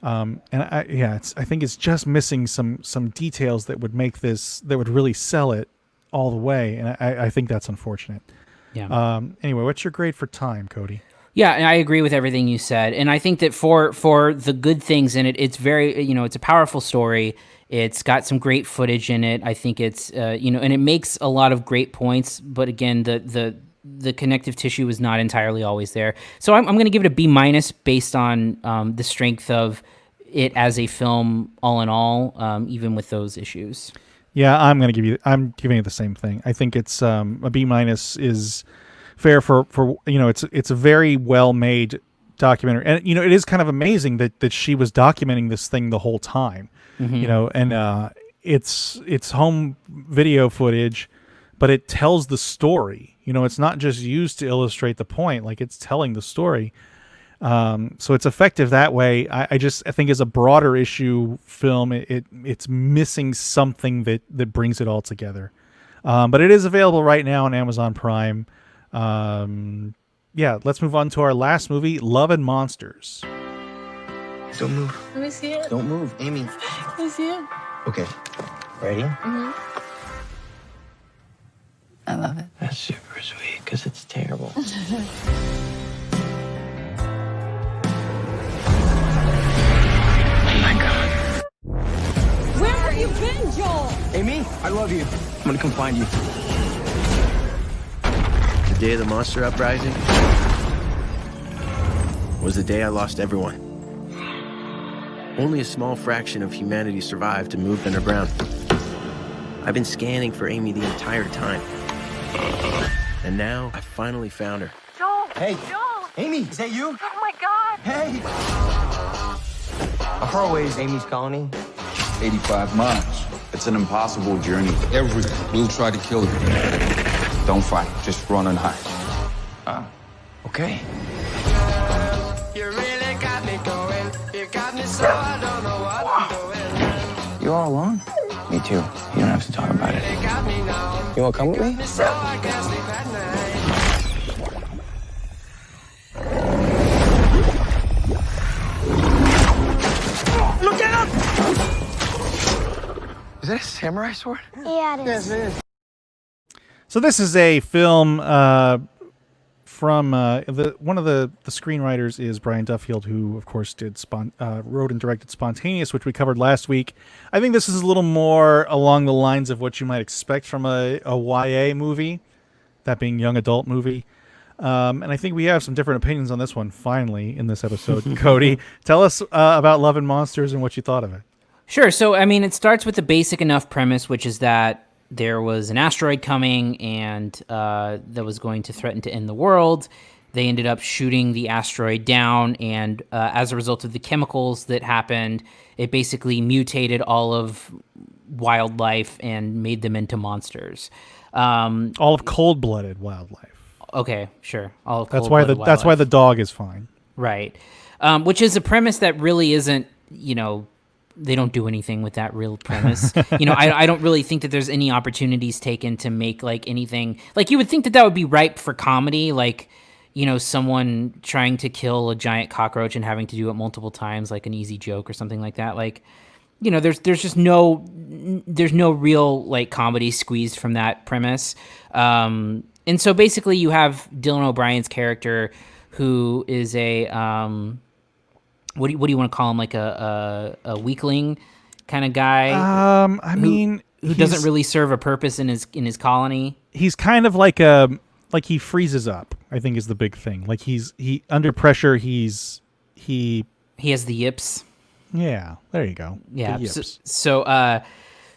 And I think it's just missing some details that would make that would really sell it all the way. And I think that's unfortunate. Yeah. Anyway, what's your grade for Time, Cody? Yeah, and I agree with everything you said. And I think that for the good things in it, it's very, it's a powerful story. It's got some great footage in it. I think it's, and it makes a lot of great points. But again, the connective tissue is not entirely always there. So I'm going to give it a B- based on the strength of it as a film all in all, even with those issues. Yeah, I'm giving it the same thing. I think it's a B- is fair for it's a very well made documentary, and it is kind of amazing that she was documenting this thing the whole time, and it's home video footage, but it tells the story. It's not just used to illustrate the point; like it's telling the story. So it's effective that way. I think as a broader issue film, it's missing something that brings it all together. But it is available right now on Amazon Prime. Let's move on to our last movie, Love and Monsters. Don't move. Let me see it. Don't move, Amy. Let me see it. Okay. Ready? Mm-hmm. I love it. That's super sweet, because it's terrible. Where have you been, Joel? Amy, I love you. I'm gonna come find you. The day of the monster uprising was the day I lost everyone. Only a small fraction of humanity survived and moved underground. I've been scanning for Amy the entire time. And now I finally found her. Joel! Hey! Joel! Amy, is that you? Oh my God! Hey! How far away is Amy's colony? 85 miles. It's an impossible journey. Everyone will try to kill you. Don't fight. Just run and hide. Okay. You really got me going. You got me so I don't know what I'm doing. You all alone? Me too. You don't have to talk about it. You got me now. You wanna come with me? So I can't sleep at night. Look out! Is that a samurai sword? Yeah, it is. Yes, it is. So this is a film from one of the screenwriters is Brian Duffield, who of course wrote and directed Spontaneous, which we covered last week. I think this is a little more along the lines of what you might expect from a YA movie, that being young adult movie. And I think we have some different opinions on this one finally in this episode. Cody, tell us about Love and Monsters and what you thought of it. Sure. So, I mean, it starts with the basic enough premise, which is that there was an asteroid coming and that was going to threaten to end the world. They ended up shooting the asteroid down, and as a result of the chemicals that happened, it basically mutated all of wildlife and made them into monsters. All of cold-blooded wildlife. Okay, sure. All of that's why the dog is fine. Right. Which is a premise that really isn't, they don't do anything with that real premise. I don't really think that there's any opportunities taken to make like anything. Like you would think that would be ripe for comedy, like, someone trying to kill a giant cockroach and having to do it multiple times, like an easy joke or something like that. Like, there's just no real like comedy squeezed from that premise. And so basically you have Dylan O'Brien's character, who is a what do you want to call him, like a weakling kind of guy? Who doesn't really serve a purpose in his colony. He's kind of like he freezes up, I think is the big thing. Like he under pressure he has the yips. Yeah, there you go. Yeah. So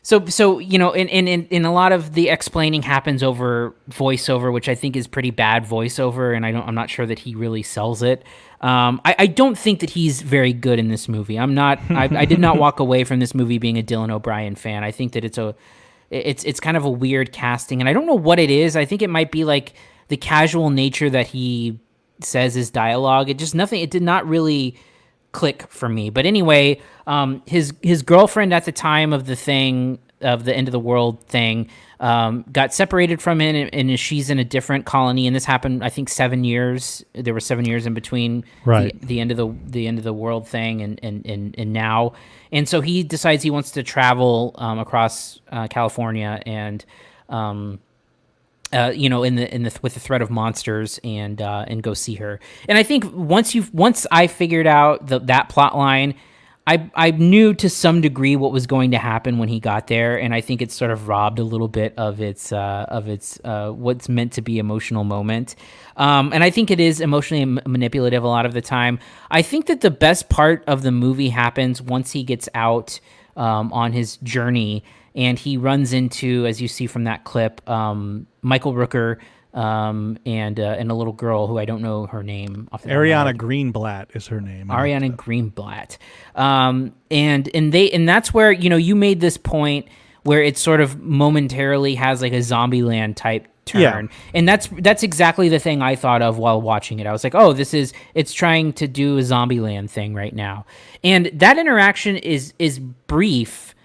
in a lot of the explaining happens over voiceover, which I think is pretty bad voiceover, and I'm not sure that he really sells it. I don't think that he's very good in this movie. I did not walk away from this movie being a Dylan O'Brien fan. I think that it's kind of a weird casting, and I don't know what it is. I think it might be like the casual nature that he says his dialogue. It did not really click for me. But anyway, his girlfriend at the time of the end of the world thing got separated from him, and she's in a different colony. And this happened, I think, 7 years. There were 7 years in between the end of the world thing and now. And so he decides he wants to travel across California and with the threat of monsters and go see her. And I think once I figured out that plot line, I knew to some degree what was going to happen when he got there, and I think it's sort of robbed a little bit of its what's meant to be emotional moment. And I think it is emotionally manipulative a lot of the time. I think that the best part of the movie happens once he gets out on his journey, and he runs into, as you see from that clip, Michael Rooker and a little girl who I don't know her name. Ariana Greenblatt is her name. Ariana Greenblatt, and that's where you made this point where it sort of momentarily has like a Zombieland type turn. Yeah. And that's exactly the thing I thought of while watching it. I was like, oh, it's trying to do a Zombieland thing right now. And that interaction is brief,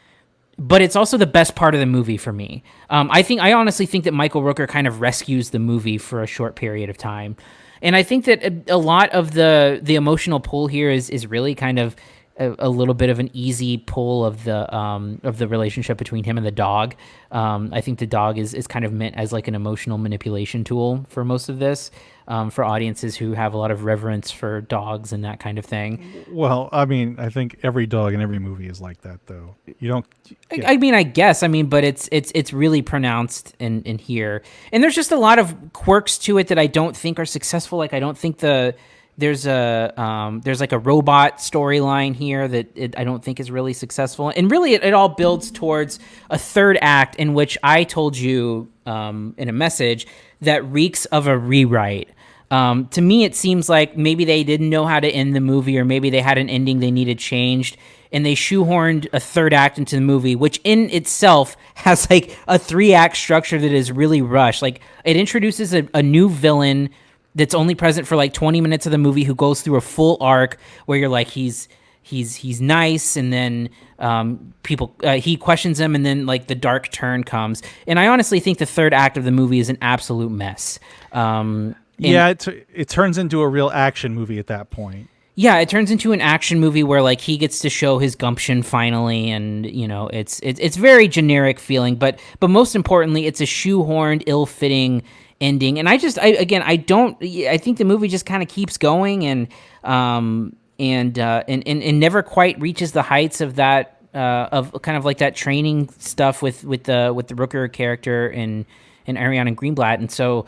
but it's also the best part of the movie for me. I honestly think that Michael Rooker kind of rescues the movie for a short period of time. And I think that a lot of the emotional pull here is really kind of a little bit of an easy pull of the relationship between him and the dog. I think the dog is kind of meant as like an emotional manipulation tool for most of this, for audiences who have a lot of reverence for dogs and that kind of thing. Well, I mean, I think every dog in every movie is like that, though. You don't. Yeah. I mean, I guess. I mean, but it's really pronounced in here, and there's just a lot of quirks to it that I don't think are successful. Like I don't think there's like a robot storyline here that I don't think is really successful. And really it all builds towards a third act in which I told you in a message that reeks of a rewrite. To me, it seems like maybe they didn't know how to end the movie, or maybe they had an ending they needed changed, and they shoehorned a third act into the movie, which in itself has like a 3-act structure that is really rushed. Like it introduces a new villain that's only present for like 20 minutes of the movie, who goes through a full arc where you're like, he's nice, and then he questions him, and then like the dark turn comes. And I honestly think the third act of the movie is an absolute mess. It turns into a real action movie at that point. Yeah, it turns into an action movie where like he gets to show his gumption finally, and it's very generic feeling, but most importantly, it's a shoehorned, ill-fitting ending. And I think the movie just kind of keeps going and never quite reaches the heights of that of kind of like that training stuff with the Rooker character and Ariana Greenblatt. And so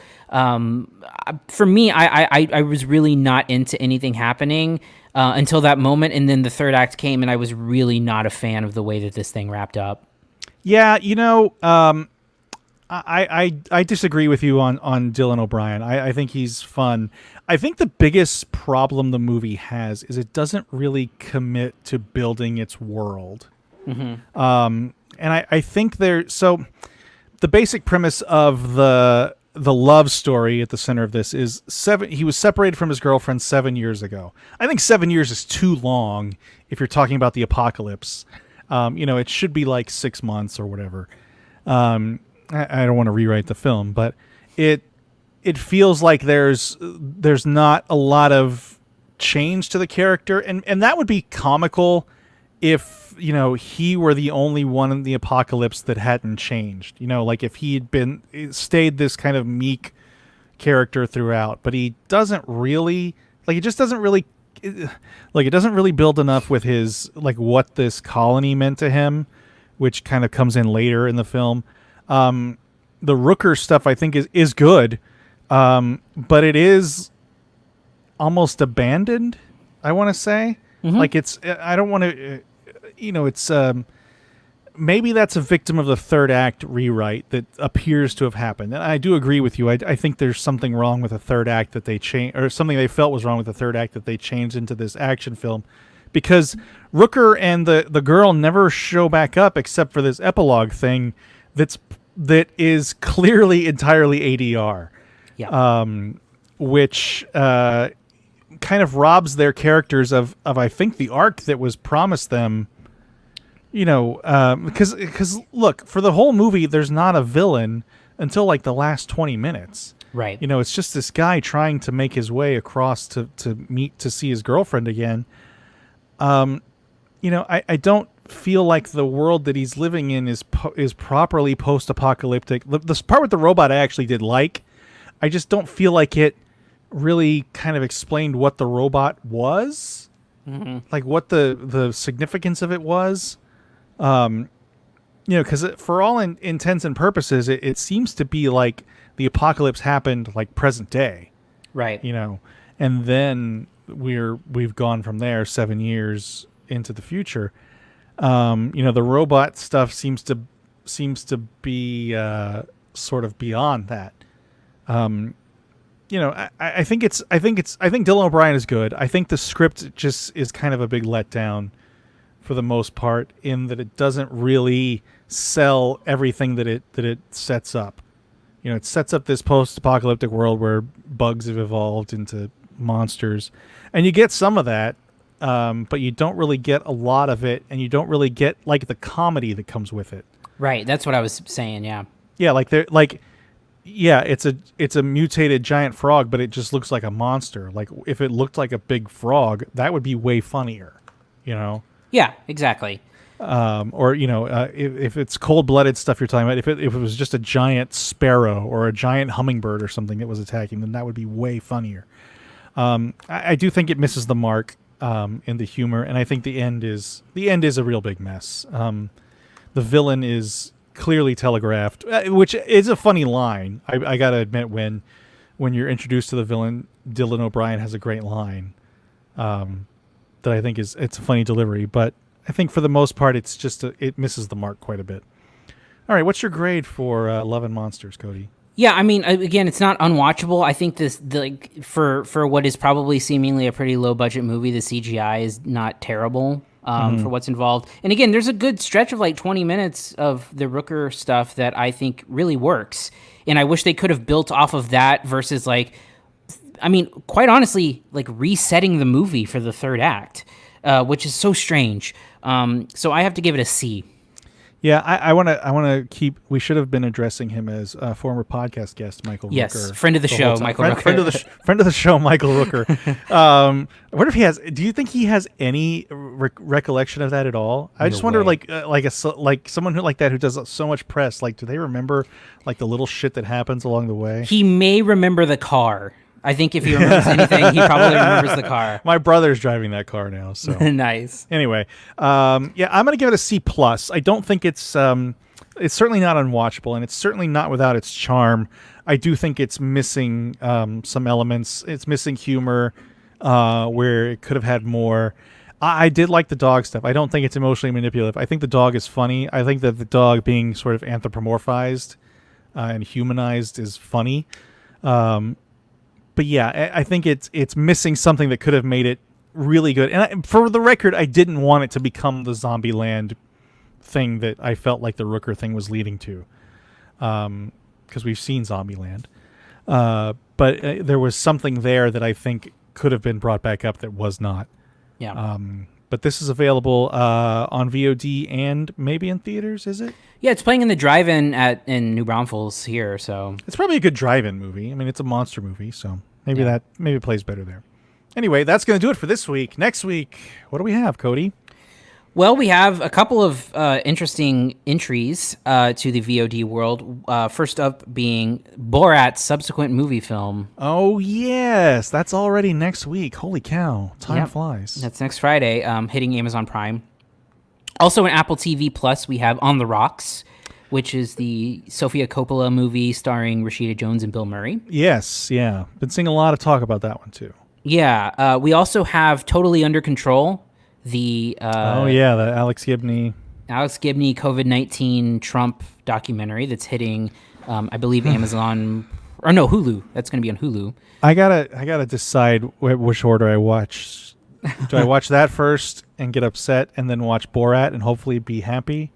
for me, I was really not into anything happening until that moment, and then the third act came, and I was really not a fan of the way that this thing wrapped up. Yeah, I disagree with you on Dylan O'Brien. I think he's fun. I think the biggest problem the movie has is it doesn't really commit to building its world. Mm-hmm. And I think so the basic premise of the love story at the center of this is he was separated from his girlfriend 7 years ago. I think 7 years is too long if you're talking about the apocalypse. It should be like 6 months or whatever. I don't want to rewrite the film, but it feels like there's not a lot of change to the character, and that would be comical if he were the only one in the apocalypse that hadn't changed. Like if he had stayed this kind of meek character throughout, but he doesn't really it doesn't really build enough with his like what this colony meant to him, which kind of comes in later in the film. The Rooker stuff I think is good, but it is almost abandoned, I want to say. Mm-hmm. Like I don't want to, it's maybe that's a victim of the third act rewrite that appears to have happened. And I do agree with you. I think there's something wrong with the third act that they changed, or something they felt was wrong with the third act that they changed into this action film, because Rooker and the girl never show back up except for this epilogue thing that is clearly entirely ADR. Yeah. Which kind of robs their characters of I think the arc that was promised them. Because look, for the whole movie, there's not a villain until like the last 20 minutes. Right. It's just this guy trying to make his way across to see his girlfriend again. I don't feel like the world that he's living in is properly post-apocalyptic. The part with the robot I actually did like. I just don't feel like it really kind of explained what the robot was, mm-hmm. like what the significance of it was. Because for all intents and purposes, it seems to be like the apocalypse happened like present day, right? And then we've gone from there 7 years into the future. The robot stuff seems to seems to be sort of beyond that. I think Dylan O'Brien is good. I think the script just is kind of a big letdown for the most part, in that it doesn't really sell everything that it sets up. It sets up this post-apocalyptic world where bugs have evolved into monsters, and you get some of that, but you don't really get a lot of it, and you don't really get like the comedy that comes with it. Right, that's what I was saying. Yeah. Yeah, it's a mutated giant frog, but it just looks like a monster. Like if it looked like a big frog, that would be way funnier. Yeah, exactly. If it's cold-blooded stuff you're talking about, if it was just a giant sparrow or a giant hummingbird or something that was attacking, then that would be way funnier. I do think it misses the mark in the humor, and I think the end is a real big mess. The villain is clearly telegraphed, which is a funny line. I gotta admit, when you're introduced to the villain, Dylan O'Brien has a great line that I think it's a funny delivery, but I think for the most part it misses the mark quite a bit. All right, what's your grade for Love and Monsters, Cody? Yeah, I mean, again, it's not unwatchable. I think for what is probably seemingly a pretty low budget movie, the CGI is not terrible for what's involved. And again, there's a good stretch of like 20 minutes of the Rooker stuff that I think really works. And I wish they could have built off of that versus quite honestly, like resetting the movie for the third act, which is so strange. So I have to give it a C. Yeah, I want to keep. We should have been addressing him as a former podcast guest, Michael Rooker. Yes, friend of the show, Michael Rooker. Friend of the show, Michael Rooker. I wonder if he has. Do you think he has any recollection of that at all? I just wonder, like someone who like that who does so much press. Like, do they remember like the little shit that happens along the way? He may remember the car. I think if he remembers anything, he probably remembers the car. My brother's driving that car now, so nice. Anyway, I'm gonna give it a C+. I don't think it's certainly not unwatchable, and it's certainly not without its charm. I do think it's missing some elements. It's missing humor where it could have had more. I did like the dog stuff. I don't think it's emotionally manipulative. I think the dog is funny. I think that the dog being sort of anthropomorphized and humanized is funny. But yeah, I think it's missing something that could have made it really good. And for the record, I didn't want it to become the Zombieland thing that I felt like the Rooker thing was leading to, because we've seen Zombieland. But there was something there that I think could have been brought back up that was not. Yeah. But this is available on VOD and maybe in theaters, is it? Yeah, it's playing in the drive-in in New Braunfels here, so it's probably a good drive-in movie. I mean, it's a monster movie, so maybe it plays better there. Anyway, that's going to do it for this week. Next week, what do we have, Cody? Well, we have a couple of interesting entries to the VOD world. First up being Borat's subsequent movie film. Oh, yes. That's already next week. Holy cow. Time flies. That's next Friday, hitting Amazon Prime. Also in Apple TV Plus, we have On the Rocks, which is the Sofia Coppola movie starring Rashida Jones and Bill Murray. Yes, yeah. Been seeing a lot of talk about that one, too. Yeah. We also have Totally Under Control, the the Alex Gibney COVID-19 Trump documentary that's hitting I believe Amazon or no, Hulu. That's going to be on Hulu. I gotta decide which order I watch. Do I watch that first and get upset and then watch Borat and hopefully be happy?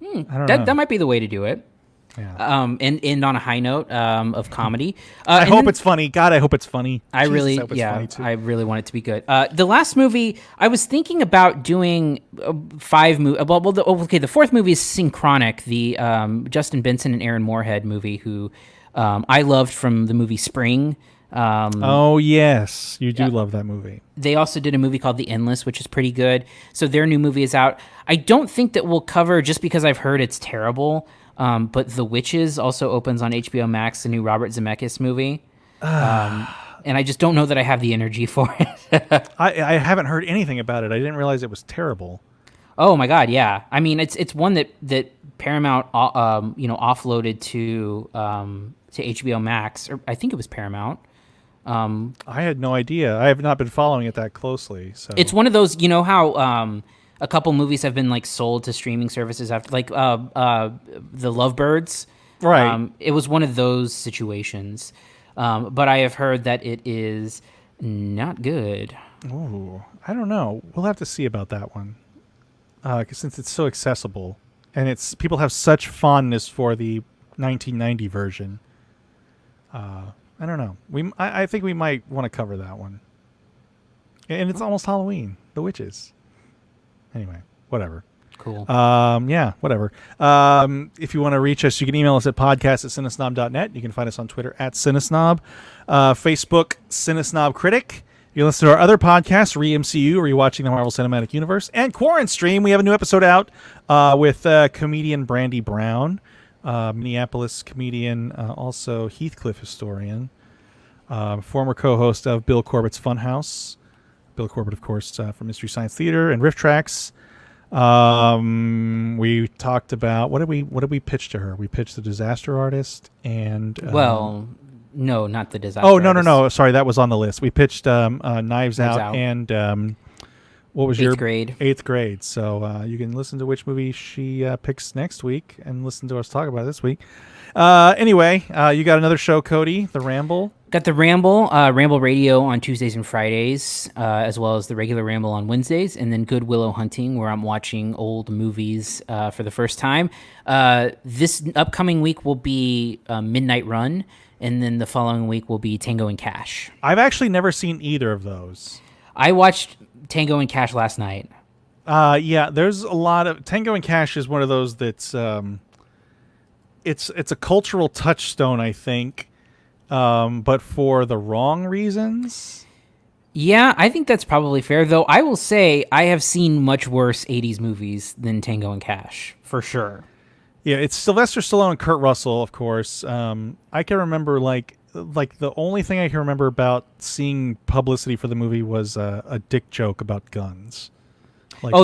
I don't know. That might be the way to do it. Yeah. And end on a high note of comedy. I hope it's funny. God, I hope it's funny. I really want it to be good. The last movie, I was thinking about doing 5 movies. The fourth movie is Synchronic, the Justin Benson and Aaron Moorhead movie, who I loved from the movie Spring. Oh, yes. You do love that movie. They also did a movie called The Endless, which is pretty good. So their new movie is out. I don't think that we'll cover, just because I've heard it's terrible, but The Witches also opens on HBO Max, the new Robert Zemeckis movie. And I just don't know that I have the energy for it. I haven't heard anything about it. I didn't realize it was terrible. Oh my God, yeah. I mean, it's one that Paramount offloaded to HBO Max, or I think it was Paramount. I had no idea. I have not been following it that closely. So it's one of those, you know how a couple movies have been like sold to streaming services after, like the Lovebirds. Right. It was one of those situations. But I have heard that it is not good. Ooh, I don't know. We'll have to see about that one. 'Cause since it's so accessible, and people have such fondness for the 1990 version. I don't know. I think we might want to cover that one. And it's almost Halloween. The witches. Anyway, whatever. Cool. Yeah, whatever. If you want to reach us, you can email us at podcast@cinesnob.net. You can find us on Twitter @cinesnob. Facebook, CineSnob Critic. You can listen to our other podcasts, Re-MCU, Rewatching the Marvel Cinematic Universe, and Quarantine Stream. We have a new episode out with comedian Brandy Brown, Minneapolis comedian, also Heathcliff historian, former co-host of Bill Corbett's Funhouse. Bill Corbett, of course, from Mystery Science Theater and Riff Tracks. We talked about what did we pitch to her? We pitched The Disaster Artist and no, not The Disaster. Oh, Artist. no. Sorry, that was on the list. We pitched Knives Out and what was your grade? 8th grade. So you can listen to which movie she picks next week and listen to us talk about it this week. Anyway, you got another show, Cody, The Ramble. Got the Ramble, Ramble Radio on Tuesdays and Fridays, as well as the regular Ramble on Wednesdays, and then Good Willow Hunting, where I'm watching old movies for the first time. This upcoming week will be Midnight Run, and then the following week will be Tango and Cash. I've actually never seen either of those. I watched Tango and Cash last night. Yeah, there's a lot of... Tango and Cash is one of those that's... It's a cultural touchstone, I think, but for the wrong reasons. Yeah, I think that's probably fair, though I will say I have seen much worse 80s movies than Tango and Cash, for sure. Yeah, it's Sylvester Stallone and Kurt Russell, of course. I can remember, like the only thing I can remember about seeing publicity for the movie was a dick joke about guns. Like,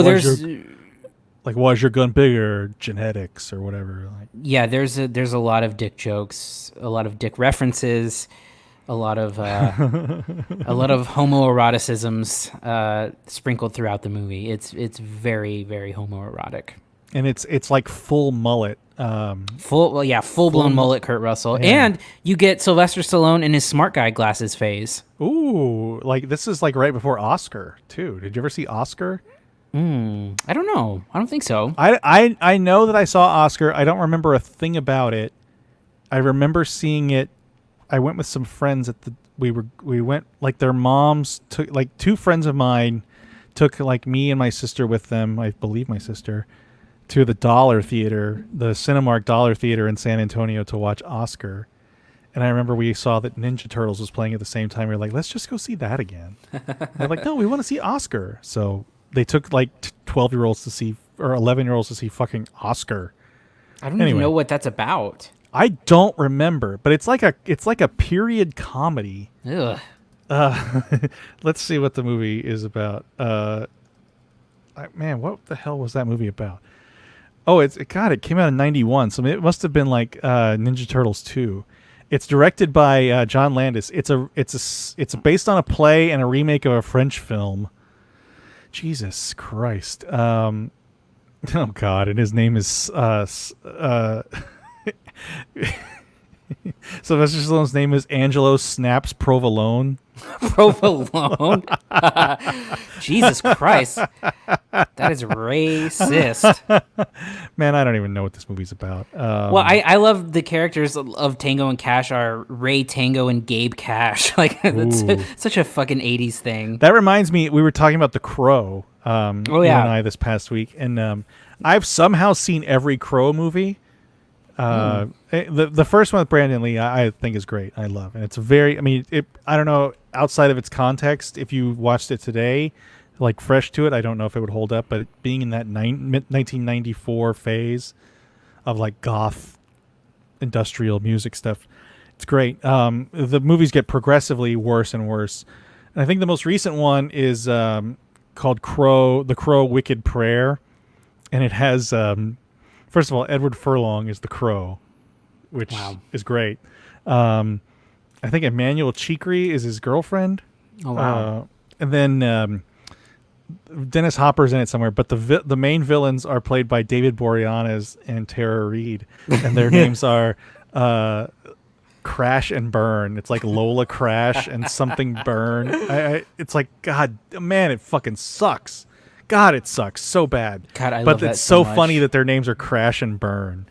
was your gun bigger, genetics, or whatever? Yeah, there's a lot of dick jokes, a lot of dick references, a lot of homoeroticisms sprinkled throughout the movie. It's very, very homoerotic. And it's like full mullet. Full blown mullet Kurt Russell. Yeah. And you get Sylvester Stallone in his smart guy glasses phase. Ooh, like this is like right before Oscar, too. Did you ever see Oscar? I don't know. I don't think so. I know that I saw Oscar. I don't remember a thing about it. I remember seeing it. I went with some friends we went, like, their moms took, like, two friends of mine took, like, me and my sister with them, I believe my sister, to the Dollar Theater, the Cinemark Dollar Theater in San Antonio to watch Oscar. And I remember we saw that Ninja Turtles was playing at the same time. We were like, let's just go see that again. They're like, no, we want to see Oscar. So they took like 12-year-olds to see, or 11-year-olds to see fucking Oscar. I don't even know what that's about. I don't remember, but it's like a period comedy. Ugh. Let's see what the movie is about. Man, what the hell was that movie about? Oh, it came out in 91, so it must have been like Ninja Turtles 2. It's directed by John Landis. It's based on a play and a remake of a French film. Jesus Christ. Oh God, and his name is Sylvester Stallone's name is Angelo Snaps Provolone. Provolone? Jesus Christ. That is racist. Man, I don't even know what this movie's about. Well, I love the characters of Tango and Cash are Ray Tango and Gabe Cash. Like, that's such a fucking 80s thing. That reminds me, we were talking about The Crow, you and I, this past week, and I've somehow seen every Crow movie. The first one with Brandon Lee, I think is great. I love, and it's very. I mean, I don't know, outside of its context, if you watched it today, like fresh to it, I don't know if it would hold up. But being in that 1994 phase of like goth industrial music stuff, it's great. The movies get progressively worse and worse, and I think the most recent one is called The Crow Wicked Prayer, and it has. First of all, Edward Furlong is the Crow, which is great. I think Emmanuel Chikri is his girlfriend. Oh, wow. And then Dennis Hopper's in it somewhere, but the main villains are played by David Boreanaz and Tara Reid, and their names are Crash and Byrne. It's like Lola Crash and something Byrne. It's like, God, man, it fucking sucks. God, it sucks so bad. God, I but love that it's so so much. funny that their names are Crash and Byrne.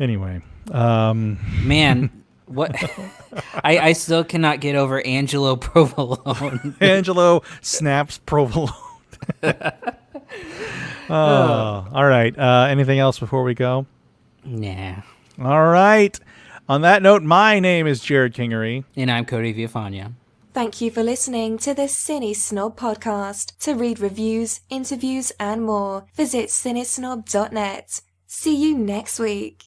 Anyway, man, what? I still cannot get over Angelo Provolone. Angelo snaps provolone. All right. Anything else before we go? Nah. All right. On that note, my name is Jerrod Kingery. And I'm Cody Villafana. Thank you for listening to the CineSnob Podcast. To read reviews, interviews, and more, visit cinesnob.net. See you next week.